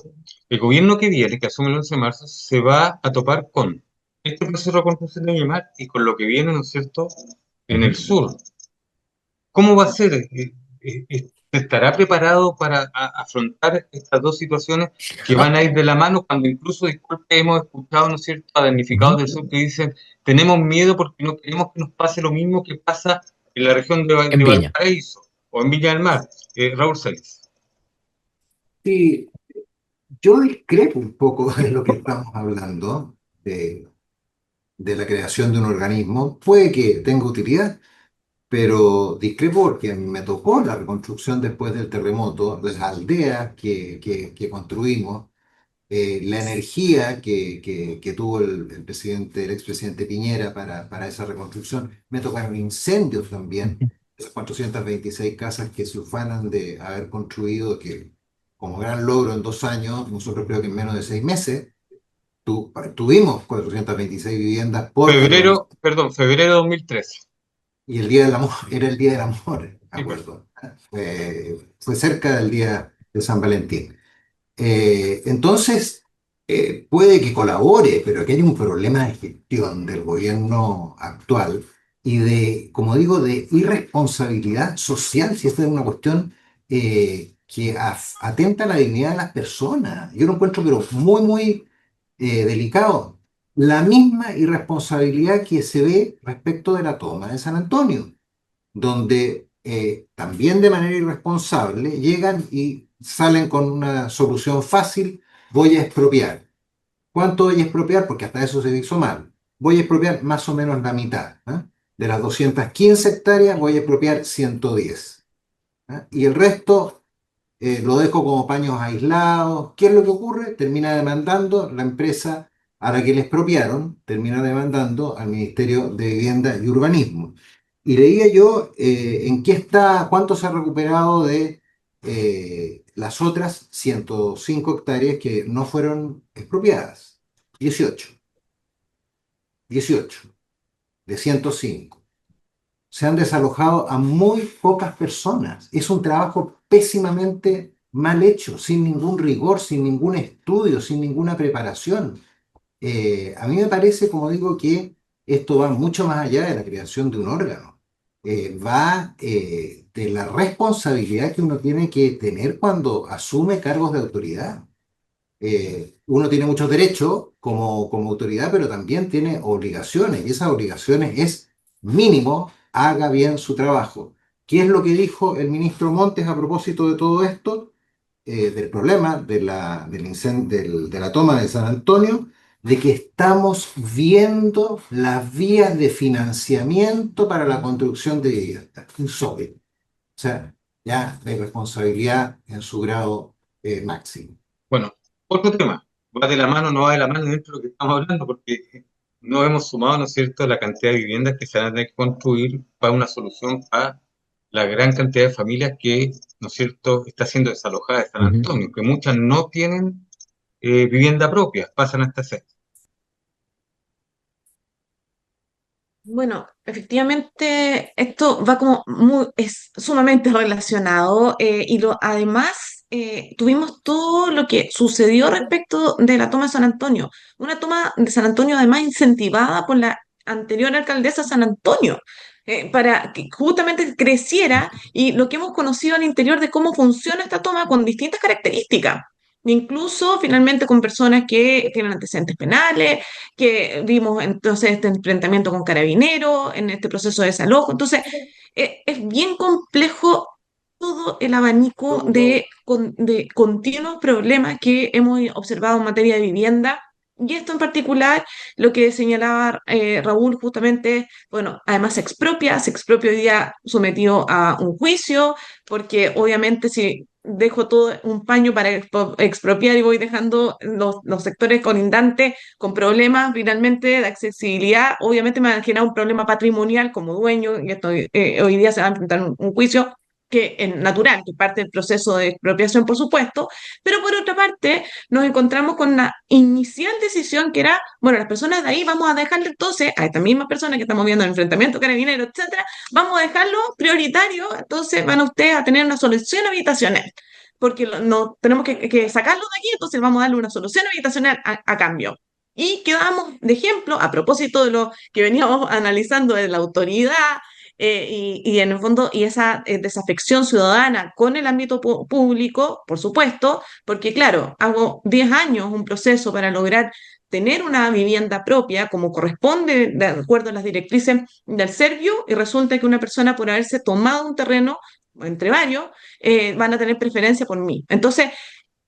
el gobierno que viene, que asume el 11 de marzo, se va a topar con este proceso de reconstrucción de Ñemar y con lo que viene, ¿no es cierto?, en el sur. ¿Cómo va a ser? ¿Estará preparado para afrontar estas dos situaciones que van a ir de la mano cuando incluso, disculpe, hemos escuchado, ¿no es cierto?, a damnificados del sur que dicen, tenemos miedo porque no queremos que nos pase lo mismo que pasa en la región de En Viña. Valparaíso o en Viña del Mar? Raúl Celis. Sí, yo discrepo un poco de lo que estamos hablando, de la creación de un organismo. Puede que tenga utilidad, pero discrepo porque me tocó la reconstrucción después del terremoto, de las aldeas que construimos, la energía que tuvo el presidente, el expresidente Piñera para esa reconstrucción. Me tocaron incendios también, esas 426 casas que se ufanan de haber construido, que como gran logro en 2 años, nosotros creo que en menos de 6 meses, tuvimos 426 viviendas por Febrero de 2013. y el Día del Amor, era el Día del Amor, me Sí, pues. acuerdo. Fue cerca del Día de San Valentín. Entonces, puede que colabore, pero aquí hay un problema de gestión del gobierno actual y de, como digo, de irresponsabilidad social, si esta es una cuestión que atenta a la dignidad de las personas. Yo lo encuentro, pero muy, muy delicado. La misma irresponsabilidad que se ve respecto de la toma de San Antonio, donde también de manera irresponsable llegan y salen con una solución fácil: voy a expropiar. ¿Cuánto voy a expropiar? Porque hasta eso se hizo mal. Voy a expropiar más o menos la mitad. De las 215 hectáreas voy a expropiar 110. Y el resto lo dejo como paños aislados. ¿Qué es lo que ocurre? Termina demandando la empresa a la que le expropiaron, termina demandando al Ministerio de Vivienda y Urbanismo. Y leía yo en qué está, cuánto se ha recuperado de las otras 105 hectáreas que no fueron expropiadas. 18. 18 de 105. Se han desalojado a muy pocas personas. Es un trabajo pésimamente mal hecho, sin ningún rigor, sin ningún estudio, sin ninguna preparación. A mí me parece, como digo, que esto va mucho más allá de la creación de un órgano. Va de la responsabilidad que uno tiene que tener cuando asume cargos de autoridad. Uno tiene muchos derechos como autoridad, pero también tiene obligaciones, y esas obligaciones es mínimo, haga bien su trabajo. ¿Qué es lo que dijo el ministro Montes a propósito de todo esto? Del problema de la toma de San Antonio, de que estamos viendo las vías de financiamiento para la construcción de viviendas. Insólito. O sea, ya de responsabilidad en su grado máximo. Bueno, otro tema, va de la mano, no va de la mano dentro de lo que estamos hablando, porque no hemos sumado, ¿no es cierto?, la cantidad de viviendas que se van a tener que construir para una solución a la gran cantidad de familias que, ¿no es cierto?, está siendo desalojada de San Antonio, que muchas no tienen vivienda propia, pasan hasta ser. Bueno, efectivamente, esto va como es sumamente relacionado además tuvimos todo lo que sucedió respecto de la toma de San Antonio, una toma de San Antonio además incentivada por la anterior alcaldesa San Antonio, para que justamente creciera y lo que hemos conocido al interior de cómo funciona esta toma con distintas características. Incluso finalmente con personas que tienen antecedentes penales, que vimos entonces este enfrentamiento con carabineros en este proceso de desalojo. Entonces, es bien complejo todo el abanico de continuos problemas que hemos observado en materia de vivienda Y esto en particular, lo que señalaba Raúl justamente, bueno, además se expropia hoy día sometido a un juicio, porque obviamente si dejo todo un paño para expropiar y voy dejando los sectores colindantes con problemas finalmente de accesibilidad, obviamente me va a generar un problema patrimonial como dueño, y esto hoy día se va a enfrentar un juicio que es natural, que parte del proceso de expropiación, por supuesto, pero por otra parte nos encontramos con una inicial decisión que era, bueno, las personas de ahí vamos a dejarle entonces a esta misma persona que estamos viendo en enfrentamiento carabinero, etcétera, vamos a dejarlo prioritario, entonces van a ustedes a tener una solución habitacional, porque no tenemos que sacarlo de aquí, entonces vamos a darle una solución habitacional a cambio. Y quedamos de ejemplo, a propósito de lo que veníamos analizando de la autoridad, y en el fondo, y esa desafección ciudadana con el ámbito público, por supuesto, porque claro, hago 10 años un proceso para lograr tener una vivienda propia como corresponde de acuerdo a las directrices del Servio y resulta que una persona por haberse tomado un terreno, entre varios, van a tener preferencia por mí. Entonces,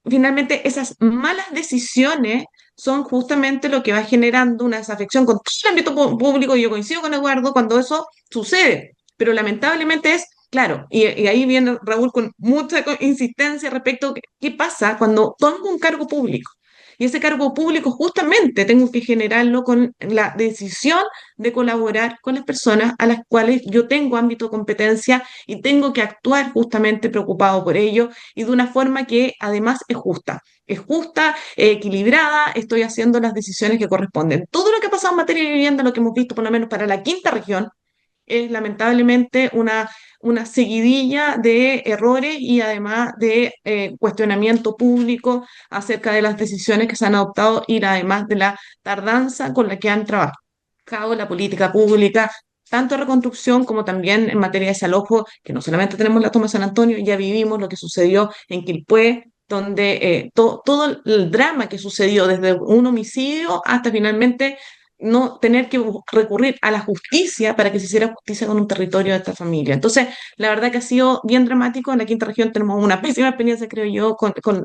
finalmente esas malas decisiones son justamente lo que va generando una desafección con todo el ámbito público, y yo coincido con Eduardo cuando eso sucede, pero lamentablemente es, claro, y ahí viene Raúl con mucha insistencia respecto a qué pasa cuando tomo un cargo público. Y ese cargo público justamente tengo que generarlo con la decisión de colaborar con las personas a las cuales yo tengo ámbito de competencia y tengo que actuar justamente preocupado por ello y de una forma que además es justa, equilibrada, estoy haciendo las decisiones que corresponden. Todo lo que ha pasado en materia de vivienda, lo que hemos visto por lo menos para la quinta región, es lamentablemente una seguidilla de errores y además de cuestionamiento público acerca de las decisiones que se han adoptado y además de la tardanza con la que han trabajado la política pública, tanto en reconstrucción como también en materia de desalojo, que no solamente tenemos la toma de San Antonio, ya vivimos lo que sucedió en Quilpué, donde todo el drama que sucedió desde un homicidio hasta finalmente no tener que recurrir a la justicia para que se hiciera justicia con un territorio de esta familia. Entonces, la verdad que ha sido bien dramático. En la quinta región tenemos una pésima experiencia, creo yo,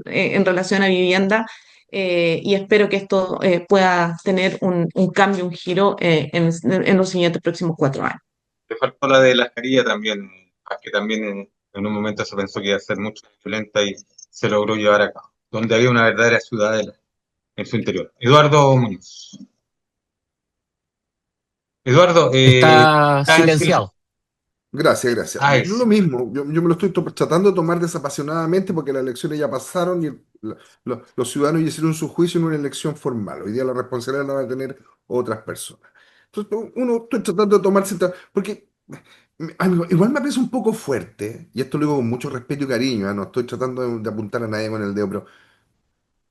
en relación a vivienda, y espero que esto pueda tener un cambio, un giro en los siguientes próximos 4 años. Le faltó la de la Jarilla también, que también en un momento se pensó que iba a ser mucho más violenta y se logró llevar a cabo, donde había una verdadera ciudadela en su interior. Eduardo Muñoz. Eduardo, Está está en silencio. silenciado. Gracias, gracias. Ah, Yo lo mismo, yo me lo estoy tratando de tomar desapasionadamente porque las elecciones ya pasaron y los ciudadanos ya hicieron su juicio en una elección formal. Hoy día la responsabilidad la van a tener otras personas. Entonces, uno estoy tratando de tomarse, porque igual me parece un poco fuerte, y esto lo digo con mucho respeto y cariño, no estoy tratando de apuntar a nadie con el dedo, pero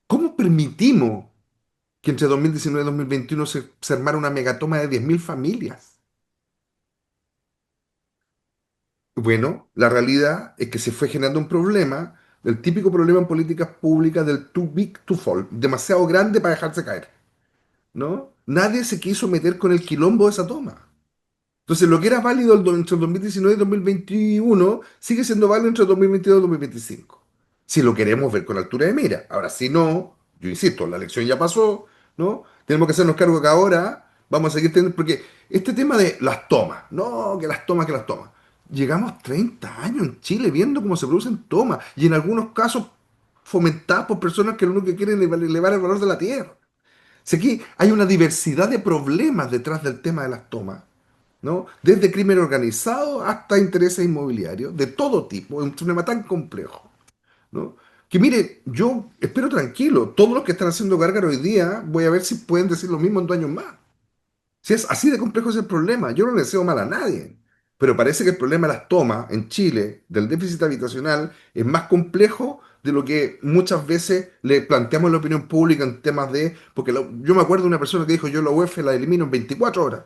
¿cómo permitimos que entre 2019 y 2021 se armara una megatoma de 10.000 familias? Bueno, la realidad es que se fue generando un problema, el típico problema en políticas públicas del too big to fall, demasiado grande para dejarse caer, ¿no? Nadie se quiso meter con el quilombo de esa toma. Entonces, lo que era válido entre 2019 y 2021 sigue siendo válido entre 2022 y 2025. Si lo queremos ver con altura de mira. Ahora, si no, yo insisto, la elección ya pasó, ¿no? Tenemos que hacernos cargo que ahora vamos a seguir teniendo. Porque este tema de las tomas, no, que las tomas, que las tomas. Llevamos 30 años en Chile viendo cómo se producen tomas y en algunos casos fomentadas por personas que lo único que quieren es elevar el valor de la tierra. Si aquí hay una diversidad de problemas detrás del tema de las tomas, ¿no? Desde crimen organizado hasta intereses inmobiliarios, de todo tipo, es un problema tan complejo, ¿no? Que mire, yo espero tranquilo, todos los que están haciendo Gárgara hoy día, voy a ver si pueden decir lo mismo en 2 años más. Si es así de complejo es el problema, yo no le deseo mal a nadie, pero parece que el problema de las tomas en Chile, del déficit habitacional, es más complejo de lo que muchas veces le planteamos en la opinión pública en temas de, porque yo me acuerdo de una persona que dijo, yo la UEF la elimino en 24 horas.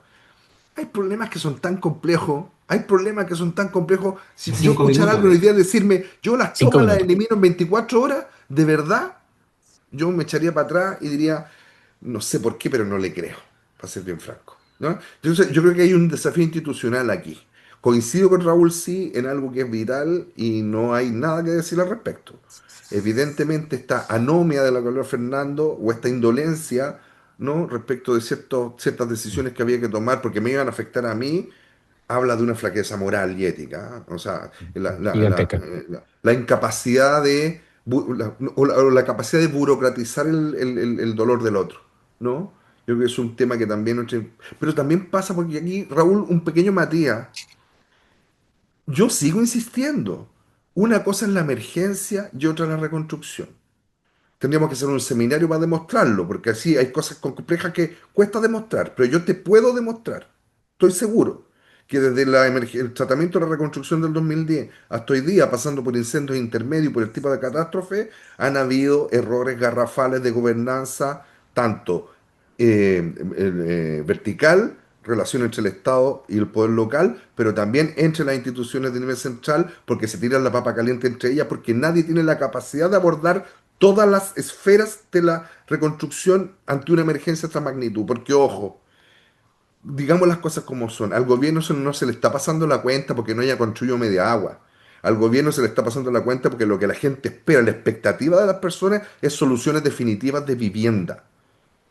Hay problemas que son tan complejos, hay problemas que son tan complejos. Si yo Cinco escuchara minutos, algo hoy día decirme, yo las Cinco tomas las minutos. elimino en 24 horas, de verdad, yo me echaría para atrás y diría, no sé por qué, pero no le creo, para ser bien franco, ¿no? Entonces, yo creo que hay un desafío institucional aquí. Coincido con Raúl, sí, en algo que es vital y no hay nada que decir al respecto. Evidentemente, esta anomia de la que habló Fernando o esta indolencia ¿no? Respecto de ciertas decisiones que había que tomar porque me iban a afectar a mí, habla de una flaqueza moral y ética. ¿Ah? O sea, Gigantesca. la incapacidad de, o la capacidad de burocratizar el dolor del otro, ¿no? Yo creo que es un tema que también... Pero también pasa porque aquí, Raúl, un pequeño Matías, yo sigo insistiendo. Una cosa es la emergencia y otra la reconstrucción. Tendríamos que hacer un seminario para demostrarlo, porque así hay cosas complejas que cuesta demostrar, pero yo te puedo demostrar, estoy seguro, que desde el tratamiento de la reconstrucción del 2010 hasta hoy día, pasando por incendios intermedios y por el tipo de catástrofe, han habido errores garrafales de gobernanza, tanto vertical, relación entre el Estado y el poder local, pero también entre las instituciones de nivel central, porque se tiran la papa caliente entre ellas, porque nadie tiene la capacidad de abordar todas las esferas de la reconstrucción ante una emergencia de esta magnitud. Porque, ojo, digamos las cosas como son, al gobierno no se le está pasando la cuenta porque no haya construido media agua. Al gobierno se le está pasando la cuenta porque lo que la gente espera, la expectativa de las personas es soluciones definitivas de vivienda.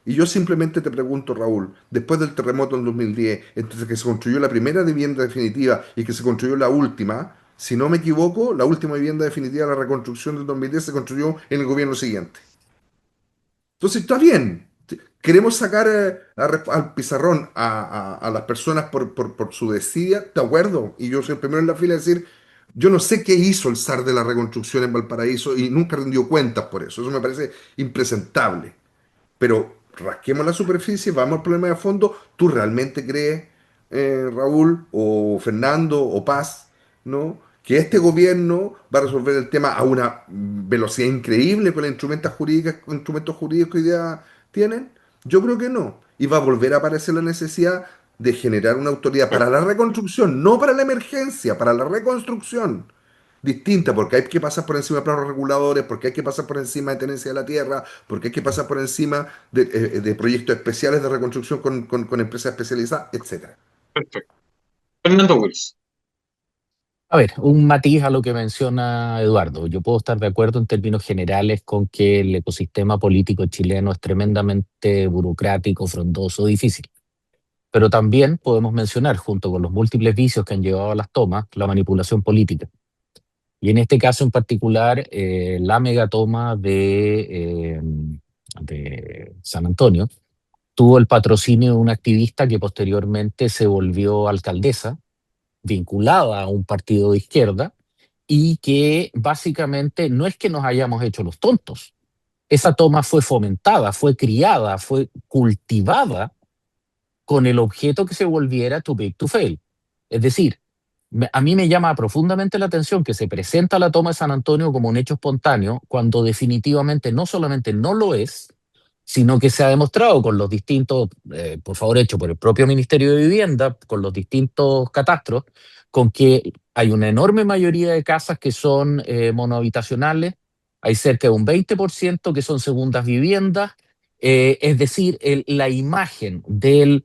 Y yo simplemente te pregunto, Raúl, después del terremoto en 2010, entre que se construyó la primera vivienda definitiva y que se construyó la última, si no me equivoco, la última vivienda definitiva de la reconstrucción del 2010 se construyó en el gobierno siguiente. Entonces está bien. Queremos sacar al pizarrón a las personas por su desidia, de acuerdo. Y yo soy el primero en la fila de decir, yo no sé qué hizo el zar de la reconstrucción en Valparaíso y nunca rindió cuentas por eso. Eso me parece impresentable. Pero rasquemos la superficie, vamos al problema de fondo. ¿Tú realmente crees, Raúl, o Fernando, o Paz, ¿no? Que este gobierno va a resolver el tema a una velocidad increíble con las instrumentos jurídicos que hoy día tienen? Yo creo que no. Y va a volver a aparecer la necesidad de generar una autoridad para la reconstrucción, no para la emergencia, para la reconstrucción distinta, porque hay que pasar por encima de planos reguladores, porque hay que pasar por encima de tenencia de la tierra, porque hay que pasar por encima de proyectos especiales de reconstrucción con empresas especializadas, etcétera. Perfecto. Fernando Wills. A ver, un matiz a lo que menciona Eduardo. Yo puedo estar de acuerdo en términos generales con que el ecosistema político chileno es tremendamente burocrático, frondoso, difícil. Pero también podemos mencionar, junto con los múltiples vicios que han llevado a las tomas, la manipulación política. Y en este caso en particular, la megatoma de San Antonio tuvo el patrocinio de una activista que posteriormente se volvió alcaldesa, vinculada a un partido de izquierda, y que básicamente no es que nos hayamos hecho los tontos. Esa toma fue fomentada, fue criada, fue cultivada con el objeto que se volviera too big to fail. Es decir, a mí me llama profundamente la atención que se presenta la toma de San Antonio como un hecho espontáneo, cuando definitivamente no solamente no lo es, sino que se ha demostrado con los distintos, por favor, hecho por el propio Ministerio de Vivienda, con los distintos catastros, con que hay una enorme mayoría de casas que son monohabitacionales, hay cerca de un 20% que son segundas viviendas, es decir, la imagen del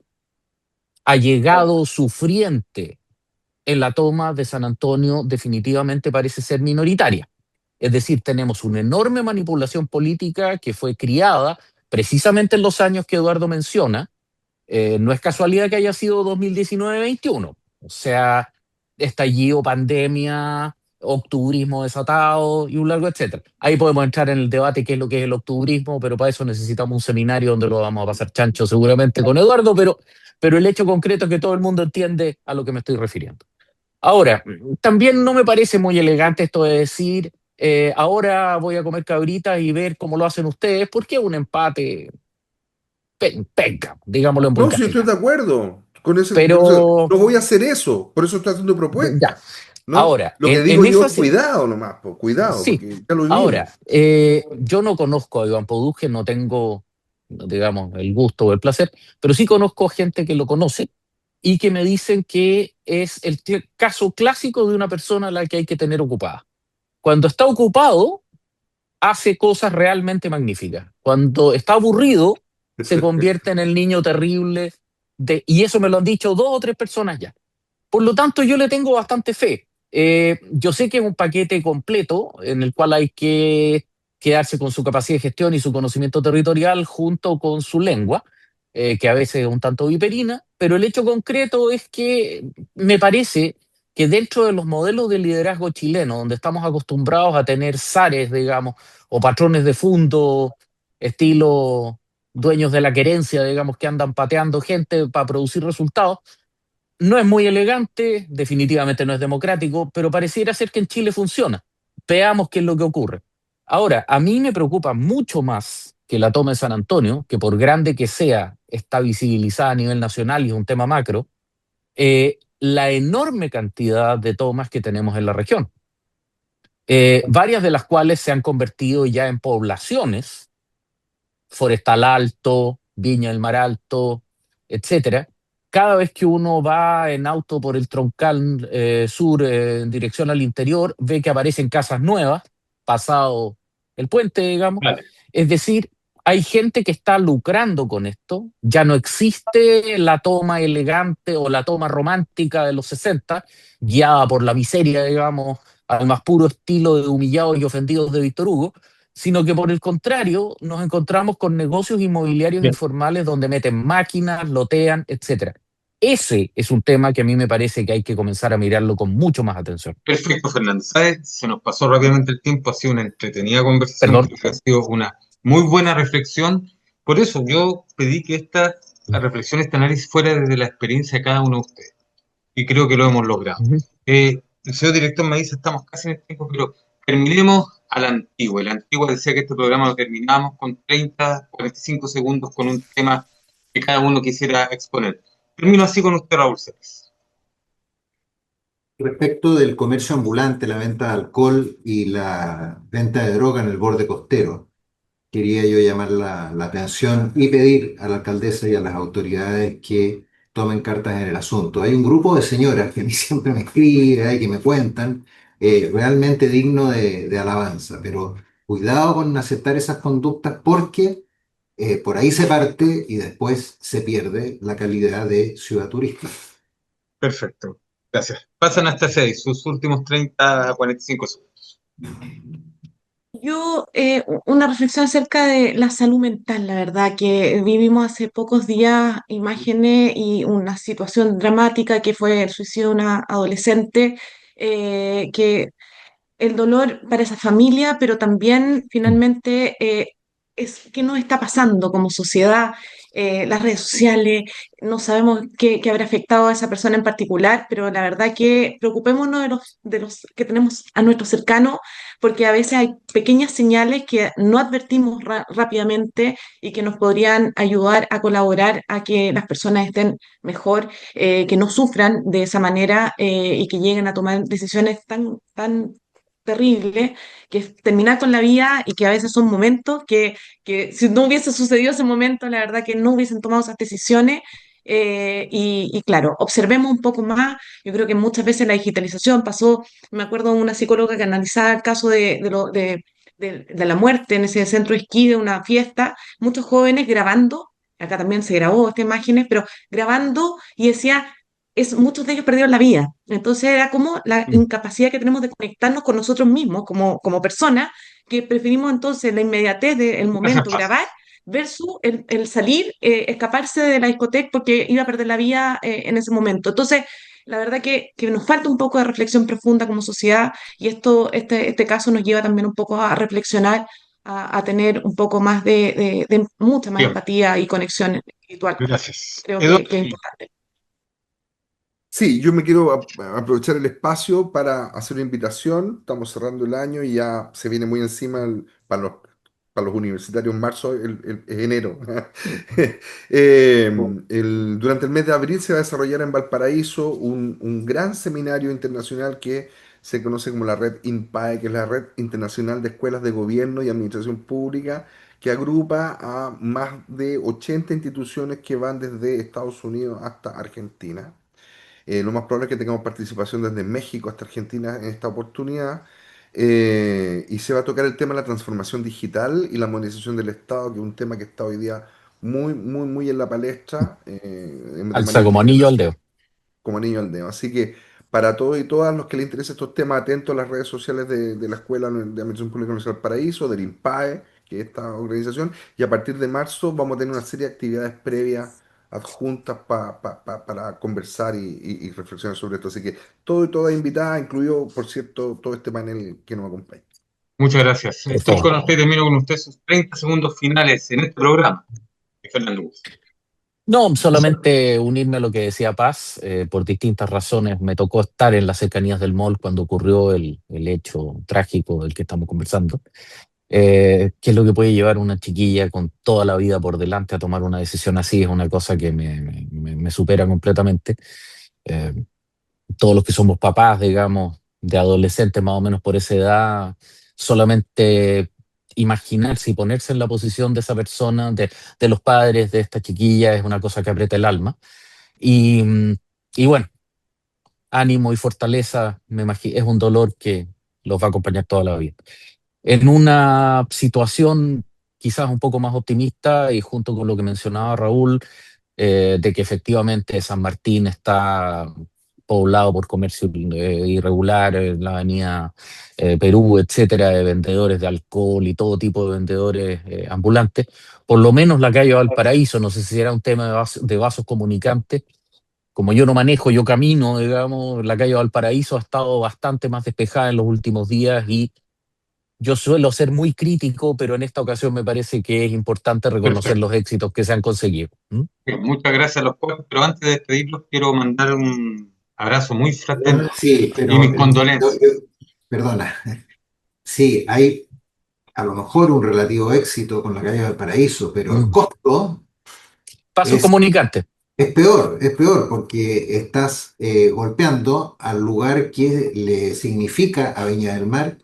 allegado sufriente en la toma de San Antonio definitivamente parece ser minoritaria. Es decir, tenemos una enorme manipulación política que fue criada precisamente en los años que Eduardo menciona. No es casualidad que haya sido 2019-21. O sea, estallido, pandemia, octubrismo desatado y un largo etcétera. Ahí podemos entrar en el debate qué es lo que es el octubrismo, pero para eso necesitamos un seminario donde lo vamos a pasar chancho seguramente con Eduardo, pero el hecho concreto es que todo el mundo entiende a lo que me estoy refiriendo. Ahora, también no me parece muy elegante esto de decir, ahora voy a comer cabritas y ver cómo lo hacen ustedes, porque es un empate penca, digámoslo en buen No, si yo estoy castellano. de acuerdo con eso, por eso Pero, no voy a hacer eso, por eso estoy haciendo ya, propuestas, ¿no? ahora, Lo que digo en yo esa, es cuidado nomás, pues, cuidado, sí, porque ya lo vivimos. ahora, yo no conozco a Iván Poduje, no tengo, digamos, el gusto o el placer, pero sí conozco gente que lo conoce y que me dicen que es el caso clásico de una persona a la que hay que tener ocupada. Cuando está ocupado, hace cosas realmente magníficas. Cuando está aburrido, se convierte en el niño terrible, y eso me lo han dicho 2 o 3 personas ya. Por lo tanto, yo le tengo bastante fe. Yo sé que es un paquete completo en el cual hay que quedarse con su capacidad de gestión y su conocimiento territorial junto con su lengua, que a veces es un tanto viperina, pero el hecho concreto es que me parece que dentro de los modelos de liderazgo chileno, donde estamos acostumbrados a tener zares, digamos, o patrones de fondo, estilo dueños de la querencia, digamos, que andan pateando gente para producir resultados, no es muy elegante, definitivamente no es democrático, pero pareciera ser que en Chile funciona. Veamos qué es lo que ocurre. Ahora, a mí me preocupa mucho más que la toma de San Antonio, que por grande que sea, está visibilizada a nivel nacional y es un tema macro, la enorme cantidad de tomas que tenemos en la región, varias de las cuales se han convertido ya en poblaciones, Forestal Alto, Viña del Mar Alto, etcétera. Cada vez que uno va en auto por el troncal sur en dirección al interior, ve que aparecen casas nuevas, pasado el puente, digamos. Vale. Es decir, hay gente que está lucrando con esto. Ya no existe la toma elegante o la toma romántica de los 60, guiada por la miseria, digamos, al más puro estilo de Humillados y Ofendidos de Víctor Hugo, sino que por el contrario nos encontramos con negocios inmobiliarios Bien. informales donde meten máquinas, lotean, etcétera. Ese es un tema que a mí me parece que hay que comenzar a mirarlo con mucho más atención. Perfecto, Fernando. ¿Sabes? Se nos pasó rápidamente el tiempo, ha sido una entretenida conversación, Perdón. creo que ha sido una muy buena reflexión. Por eso yo pedí que esta reflexión, este análisis fuera desde la experiencia de cada uno de ustedes. Y creo que lo hemos logrado. Ujú. El señor director me dice, estamos casi en el tiempo, pero terminemos a la antigua. La antigua decía que este programa lo terminamos con 30, 45 segundos con un tema que cada uno quisiera exponer. Termino así con usted, Raúl Ceres. Respecto del comercio ambulante, la venta de alcohol y la venta de droga en el borde costero, quería yo llamar la atención y pedir a la alcaldesa y a las autoridades que tomen cartas en el asunto. Hay un grupo de señoras que a mí siempre me escriben y que me cuentan, realmente digno de alabanza, pero cuidado con aceptar esas conductas porque por ahí se parte y después se pierde la calidad de ciudad turística. Perfecto. Gracias. Pasan hasta 6, sus últimos 30 a 45 segundos. Yo, una reflexión acerca de la salud mental, la verdad, que vivimos hace pocos días imágenes y una situación dramática que fue el suicidio de una adolescente, que el dolor para esa familia, pero también finalmente es qué nos está pasando como sociedad, las redes sociales, no sabemos qué habrá afectado a esa persona en particular, pero la verdad que preocupémonos de los que tenemos a nuestros cercanos, porque a veces hay pequeñas señales que no advertimos rápidamente y que nos podrían ayudar a colaborar a que las personas estén mejor, que no sufran de esa manera y que lleguen a tomar decisiones tan terrible, que es terminar con la vida y que a veces son momentos que si no hubiese sucedido ese momento, la verdad que no hubiesen tomado esas decisiones. Y claro, observemos un poco más. Yo creo que muchas veces la digitalización pasó, me acuerdo de una psicóloga que analizaba el caso de la muerte en ese centro de esquí de una fiesta, muchos jóvenes grabando, acá también se grabó estas imágenes, pero grabando y decía, muchos de ellos perdieron la vida. Entonces era como la incapacidad que tenemos de conectarnos con nosotros mismos como personas, que preferimos entonces la inmediatez del momento, grabar, versus el salir, escaparse de la discoteca porque iba a perder la vida en ese momento. Entonces, la verdad que nos falta un poco de reflexión profunda como sociedad y este caso nos lleva también un poco a reflexionar, a tener un poco más de mucha más Bien, empatía y conexión espiritual. gracias. Creo Eduardo, que es importante. Sí, yo me quiero aprovechar el espacio para hacer una invitación. Estamos cerrando el año y ya se viene muy encima para los universitarios marzo, es enero. Eh, durante el mes de abril se va a desarrollar en Valparaíso un gran seminario internacional que se conoce como la Red INPAE, que es la Red Internacional de Escuelas de Gobierno y Administración Pública, que agrupa a más de 80 instituciones que van desde Estados Unidos hasta Argentina. Lo más probable es que tengamos participación desde México hasta Argentina en esta oportunidad. Y se va a tocar el tema de la transformación digital y la modernización del Estado, que es un tema que está hoy día muy, muy, muy en la palestra, de Alza manera como anillo al dedo. como anillo al dedo. Así que para todos y todas los que les interesen estos temas, atentos a las redes sociales de la Escuela de Administración Pública de Universidad del Paraíso, del INPAE, que es esta organización, y a partir de marzo vamos a tener una serie de actividades previas adjuntas para conversar y reflexionar sobre esto. Así que todo y toda invitada, incluido, por cierto, todo este panel que nos acompaña. Muchas gracias. Por favor. Con usted termino con usted sus 30 segundos finales en este programa. Fernando Bus. No, solamente unirme a lo que decía Paz. Por distintas razones me tocó estar en las cercanías del mall cuando ocurrió el hecho trágico del que estamos conversando. ¿Qué es lo que puede llevar una chiquilla con toda la vida por delante a tomar una decisión así? Es una cosa que me supera completamente. Eh, Todos los que somos papás, digamos, de adolescentes más o menos por esa edad, solamente imaginarse y ponerse en la posición de esa persona, de los padres de esta chiquilla, es una cosa que aprieta el alma. Y, y bueno, ánimo y fortaleza, me imagino, es un dolor que los va a acompañar toda la vida. En una situación quizás un poco más optimista y junto con lo que mencionaba Raúl, de que efectivamente San Martín está poblado por comercio irregular, la avenida Perú, etcétera, de vendedores de alcohol y todo tipo de vendedores ambulantes. Por lo menos la calle Valparaíso, no sé si era un tema de vasos comunicantes. Como yo no manejo, yo camino, digamos, la calle Valparaíso ha estado bastante más despejada en los últimos días y yo suelo ser muy crítico, pero en esta ocasión me parece que es importante reconocer Perfecto. los éxitos que se han conseguido. Bien, muchas gracias a los cuatro, pero antes de despedirlos quiero mandar un abrazo muy fraterno Sí, y pero mis condolencias. perdona. Sí, hay a lo mejor un relativo éxito con la calle Valparaíso, pero el costo Pasos es, comunicantes. es peor porque estás golpeando al lugar que le significa a Viña del Mar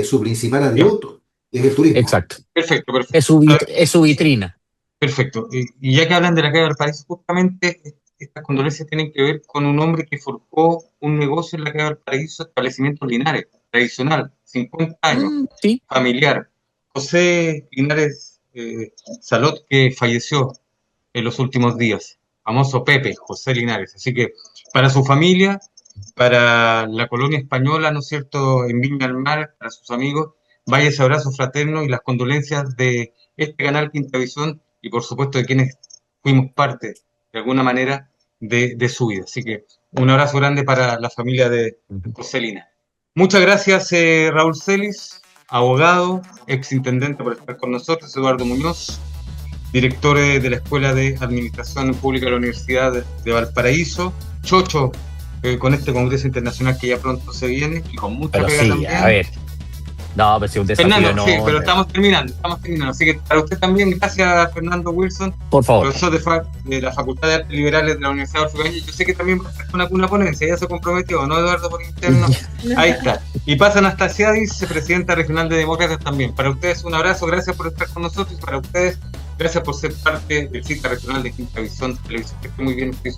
su principal Ya, atributo, que es el turismo. Exacto. perfecto, Es perfecto. es su vitrina. Perfecto. Y ya que hablan de la calle Valparaíso, justamente estas condolencias tienen que ver con un hombre que forjó un negocio en la calle Valparaíso, establecimientos Linares, tradicional, 50 años, Sí, familiar. José Linares Salot, que falleció en los últimos días. Famoso Pepe, José Linares. Así que para su familia, para la colonia española, ¿no es cierto?, en Viña del Mar, para sus amigos, vaya ese abrazo fraterno y las condolencias de este canal Quinta Visión y por supuesto de quienes fuimos parte, de alguna manera, de su vida. Así que un abrazo grande para la familia de José Linares. Muchas gracias, Raúl Celis, abogado, exintendente, por estar con nosotros, Eduardo Muñoz, director de la Escuela de Administración Pública de la Universidad de Valparaíso, Chocho, con este Congreso Internacional que ya pronto se viene y con mucha pero pega sí, también. a ver. No, pero si un desafío Fernando, no. sí, pero estamos terminando. Así que para usted también, gracias Fernando Wilson, Por favor. profesor de la Facultad de Artes Liberales de la Universidad de Orfeopeña. Yo sé que también va a estar con alguna ponencia, ya se comprometió, ¿no, Eduardo, por interno? Ahí está. Y pasa Anastasia Dice, presidenta regional de Demócratas también. Para ustedes un abrazo, gracias por estar con nosotros y para ustedes, gracias por ser parte del cita regional de Quinta Visión Televisión. Que esté muy bien, usted.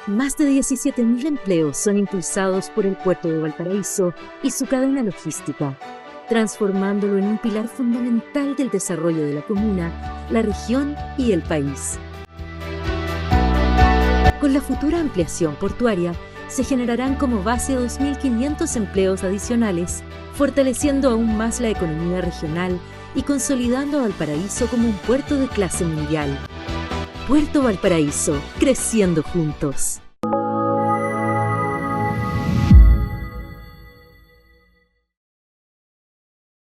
Más de 17.000 empleos son impulsados por el puerto de Valparaíso y su cadena logística, transformándolo en un pilar fundamental del desarrollo de la comuna, la región y el país. Con la futura ampliación portuaria, se generarán como base 2.500 empleos adicionales, fortaleciendo aún más la economía regional y consolidando a Valparaíso como un puerto de clase mundial. Puerto Valparaíso, creciendo juntos.